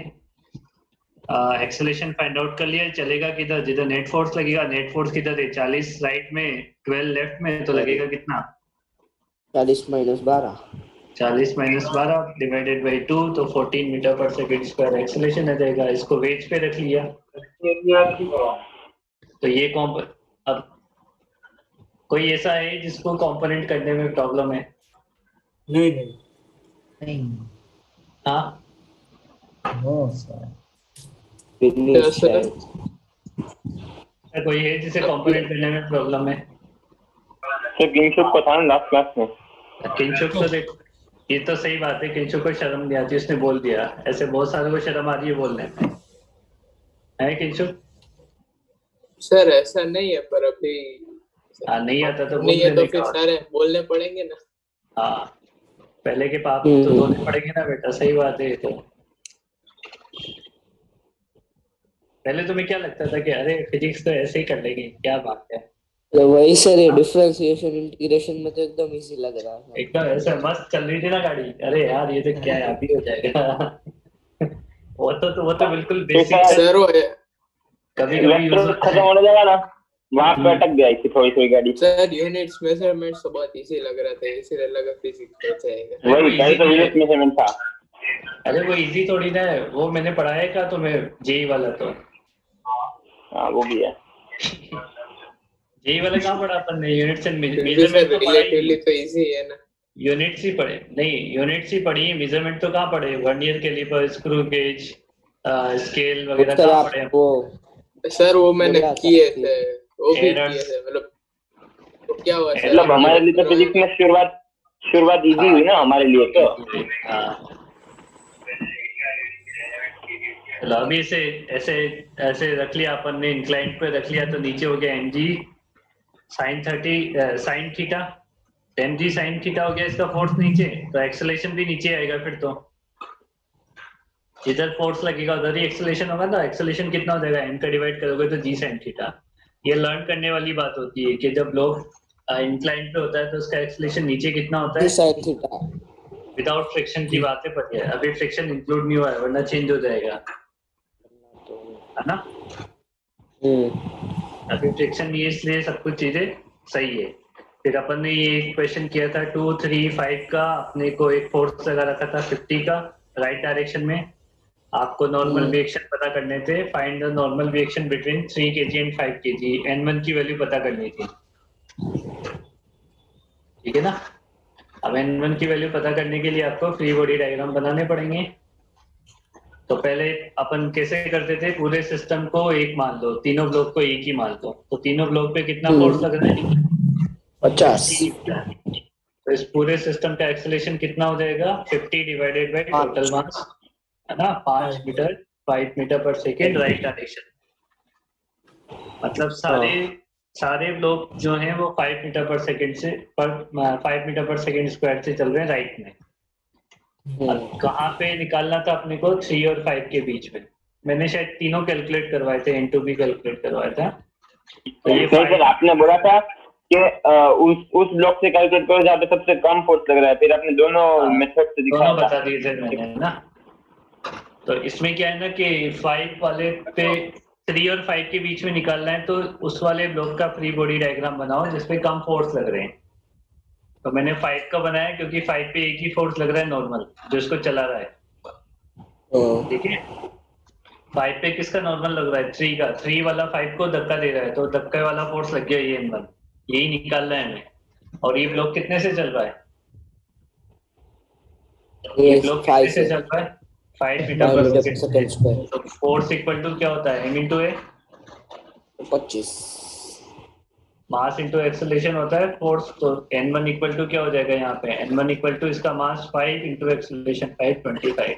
एक्सेलरेशन फाइंड आउट कर लिया। चलेगा किधर? जिधर नेट फोर्स लगेगा। नेट फोर्स किधर है? 40 राइट में, 12 लेफ्ट में, तो लगेगा कितना? 40 - 12 डिवाइडेड बाई 2, तो 14 मीटर पर सेकंड स्क्वायर एक्सेलरेशन आ जाएगा। इसको वेज पे रख लिया। तो ये अब कोई ऐसा है जिसको कंपोनेंट करने में प्रॉब्लम है? नहीं हाँ कोई है जिसे कंपोनेंट करने में प्रॉब्लम है? सर किंगशुक को था ना लास्ट क्लास में। किंगशुक तो देखो, ये तो सही बात है, किंगशुक को शर्म नहीं आती, उसने बोल दिया। ऐसे बहुत सारे को शर्म आ रही है बोलने में, है किंगशुक? सर ऐसा नहीं है, पर अभी नहीं आता तो नहीं है तो फिर सारे बोलने पड़ेंगे ना। हाँ, पहले के पाप तो धोने पड़ेंगे ना बेटा, सही बात है। तो पहले तुम्हें क्या लगता था कि अरे फिजिक्स तो ऐसे ही कर लेंगे, क्या बात है। तो वही सर ये डिफरेंशिएशन इंटीग्रेशन में तो एकदम इजी लग रहा है, एकदम ऐसे मस्त चल रही थी ना गाड़ी। अरे यार ये तो क्या है, अभी हो जाएगा। वो तो बिल्कुल बेसिक सर। वो कभी खत्म होने लगा ना, वहां पे अटक गई थी थोड़ी गाड़ी। सर यूनिट्स मेजरमेंट्स तो बहुत इजी लग रहा था, इसीलिए लगा फिजिक्स हो जाएगा। वही कल तो यूनिट मेजरमेंट था। अरे वो इजी थोड़ी ना है, वो मैंने पढ़ाया क्या तुम्हें जेई वाला? तो हाँ वो भी है। यही वाला कहाँ पढ़ा अपन ने? यूनिट्स एंड फिर भी मेजरमेंट सर तो पढ़ा ही रिलेटिवली तो इजी है ना। यूनिट्स ही पढ़े नहीं, यूनिट्स ही पढ़ी है, मेजरमेंट तो कहाँ पढ़े? Vernier caliper, screw gauge, scale वगैरह सर कहाँ आप पढ़े? वो सर वो मैंने बोला था किए कि थे, वो भी एरर्स। किए थे, मतलब तो क्या हुआ सर, मतलब हमारे लिए तो फिजिक्स में शुरुआत इजी हुई ना हमारे लिए तो। हाँ चलो अभी इसे ऐसे ऐसे रख लिया अपन ने, इंक्लाइंट पे रख लिया तो नीचे हो गया mg sin theta, mg sin theta हो गया इसका फोर्स नीचे, तो एक्सेलरेशन भी नीचे आएगा फिर तो। इधर फोर्स लगेगा उधर ही एक्सेलरेशन होगा, तो एक्सेलरेशन कितना हो जाएगा? m का डिवाइड करोगे तो g sin थीटा। ये लर्न करने वाली बात होती है कि जब लोग इंक्लाइंट पे होता है तो उसका एक्सेलरेशन नीचे कितना होता जी है? Sine theta. विदाउट फ्रिक्शन की बातें पड़ी है, अभी फ्रिक्शन इंक्लूड नहीं हुआ है वरना चेंज हो जाएगा, है ना? अभी फ्रिक्शन नहीं है इसलिए सब कुछ चीजें सही है। फिर अपन ने ये क्वेश्चन किया था 2, 3, 5 का, अपने को एक फोर्स लगा रखा था 50 का राइट डायरेक्शन में, आपको नॉर्मल रिएक्शन पता करने थे। Find the normal reaction between 3 kg and 5 kg, n1 की वैल्यू पता करनी थी, ठीक है ना? अब n1 की वैल्यू पता करने के लिए आपको फ्री बॉडी डायग्राम बनाने पड़ेंगे। तो पहले अपन कैसे करते थे? पूरे सिस्टम को एक मान लो, तीनों ब्लॉक को एक ही मान लो, तो तीनों ब्लॉक पे कितना फोर्स लग रहा है? 50। तो इस पूरे सिस्टम का एक्सेलरेशन कितना हो जाएगा? 50 डिवाइडेड बाय टोटल मास, है ना? 5 मीटर 5 मीटर पर सेकेंड राइट डायरेक्शन। मतलब सारे ब्लॉक जो हैं वो 5 मीटर पर सेकेंड से 5 मीटर पर सेकेंड स्क्वायर से चल रहे हैं राइट में। अब कहाँ पे निकालना था अपने को? 3 और 5 के बीच में। मैंने शायद तीनों कैलकुलेट करवाए थे, n2 भी कैलकुलेट करवाया था। तो ये सर आपने बोला था कि उस ब्लॉक से कैलकुलेट करो जहाँ पे सबसे कम फोर्स लग रहा है, फिर आपने दोनों मेथड से दिखाया दोनों बता दिए थे मैंने ना। तो इसमें क्या है ना कि 5 वाले पे 3 और 5 के बीच में निकालना है, तो उस वाले ब्लॉक का फ्री बॉडी डायग्राम बनाओ जिसपे कम फोर्स लग रहे हैं। तो मैंने 5 का बनाया क्योंकि 5 पे एक ही फोर्स लग रहा है नॉर्मल, जो इसको चला रहा है, ठीक है? 5 पे किसका नॉर्मल लग रहा है? 3 का। 3 वाला 5 को धक्का दे रहा है, तो धक्के वाला फोर्स लग गया ये n1, यही निकालना है हमें। और ये ब्लॉक कितने से चल रहा है? ये ब्लॉक कितने से चल रहा है? 5 मीटर पर सेकंड स्क्वायर। तो फोर्स इक्वल टू क्या होता है? m into a 25 mass into acceleration होता है फोर्स। तो n1 इक्वल टू क्या हो जाएगा यहाँ पे? n1 इक्वल टू इसका मास 5 इंटू एक्सेलरेशन 5, 25।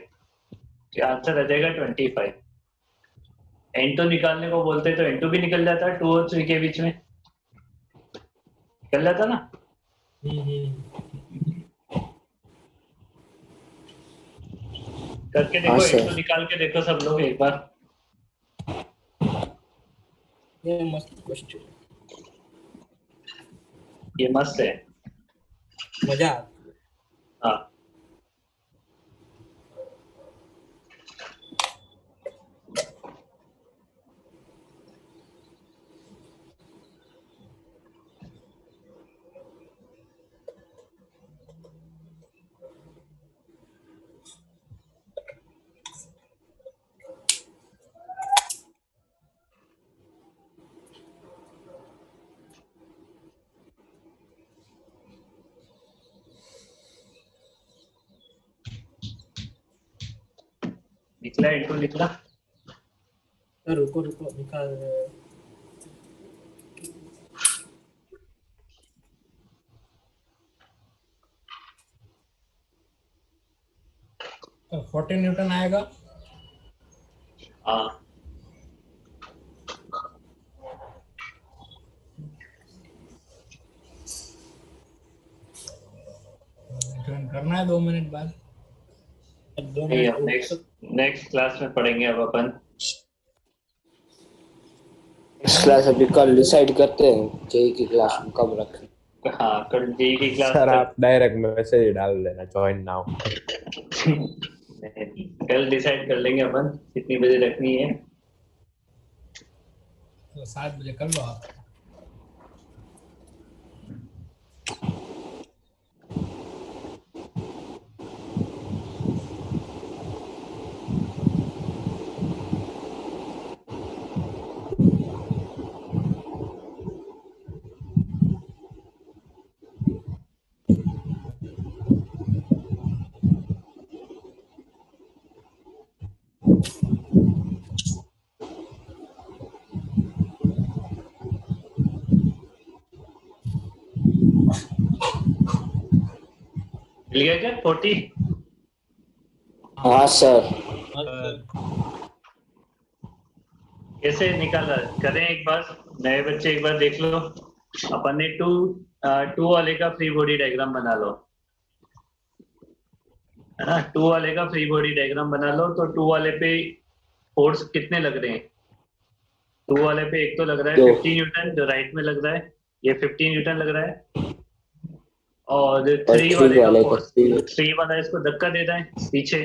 क्या आंसर आ जाएगा? 25। n2 निकालने को बोलते तो n2 भी निकल जाता है 2 और 3 के बीच में, निकल जाता ना? करके देखो, n2 निकाल के देखो सब लोग एक बार। ये मस्त क्वेश्चन, ये मस्त है, मजा। हाँ निकला, n2 निकला। रुको निकाल। तो 14 न्यूटन आएगा। हाँ करना है 2 मिनट बाद। नेक्स्ट क्लास में पढ़ेंगे अब अपन। इस क्लास अभी कल डिसाइड करते हैं जेई की क्लास में कब रखें। हाँ कल जेई की क्लास। सर आप डायरेक्ट मैसेज डाल देना जॉइन नाउ। कल डिसाइड कर लेंगे अपन कितनी बजे रखनी है। तो 7 बजे कर लो आप। मिल गया क्या 40? हाँ सर। कैसे निकाला करें एक बार, नए बच्चे एक बार देख लो। अपन ने टू वाले का फ्री बॉडी डायग्राम बना लो, है ना। 2 वाले का फ्री बॉडी डायग्राम बना लो। तो 2 वाले पे फोर्स कितने लग रहे हैं? 2 वाले पे एक तो लग रहा है 50 न्यूटन जो राइट में लग रहा है, ये 50 न्यूटन लग रहा है। और 3 वाले का फोर्स, 3 वाला इसको धक्का दे रहा है पीछे,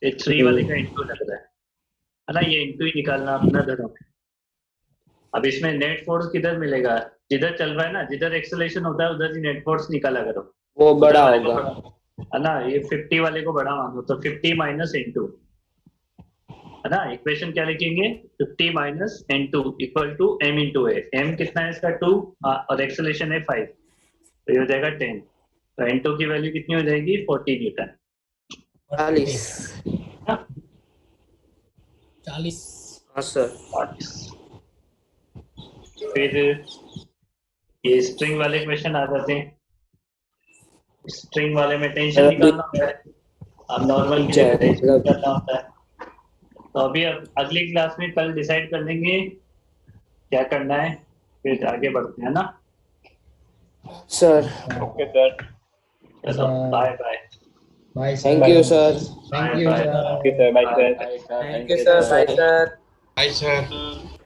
ये 3 वाले का इंटू लग रहा है ना। ये इंटू ही निकालना अपना धर्म। अब इसमें नेट फोर्स किधर मिलेगा? जिधर चल रहा है ना, जिधर एक्सेलरेशन होता है उधर ही नेट फोर्स निकाला करो, वो बड़ा होगा, है ना। ये 50 वाले को बड़ा मानो, तो 50 माइनस N2, है ना। इक्वेशन क्या लिखेंगे? 50 minus N2 equal to M into A. M कितना है इसका? 2 और एक्सेलरेशन है 5, तो ये हो जाएगा 10। तो N2 की वैल्यू कितनी हो जाएगी? 40 न्यूटन। 40। हाँ सर। 40। फिर ये स्ट्रिंग वाले क्वेश्चन आ जाते हैं। स्ट्रिंग वाले में टेंशन निकालना होता है, अब नॉर्मल करना होता है। तो अभी अगली क्लास में कल डिसाइड कर लेंगे क्या करना है, फिर आगे बढ़ते हैं ना सर। ओके सर, चलो bye bye. Bye sir. Thank you sir. Thank you sir. Bye sir. Thank you sir. Bye sir. Bye sir.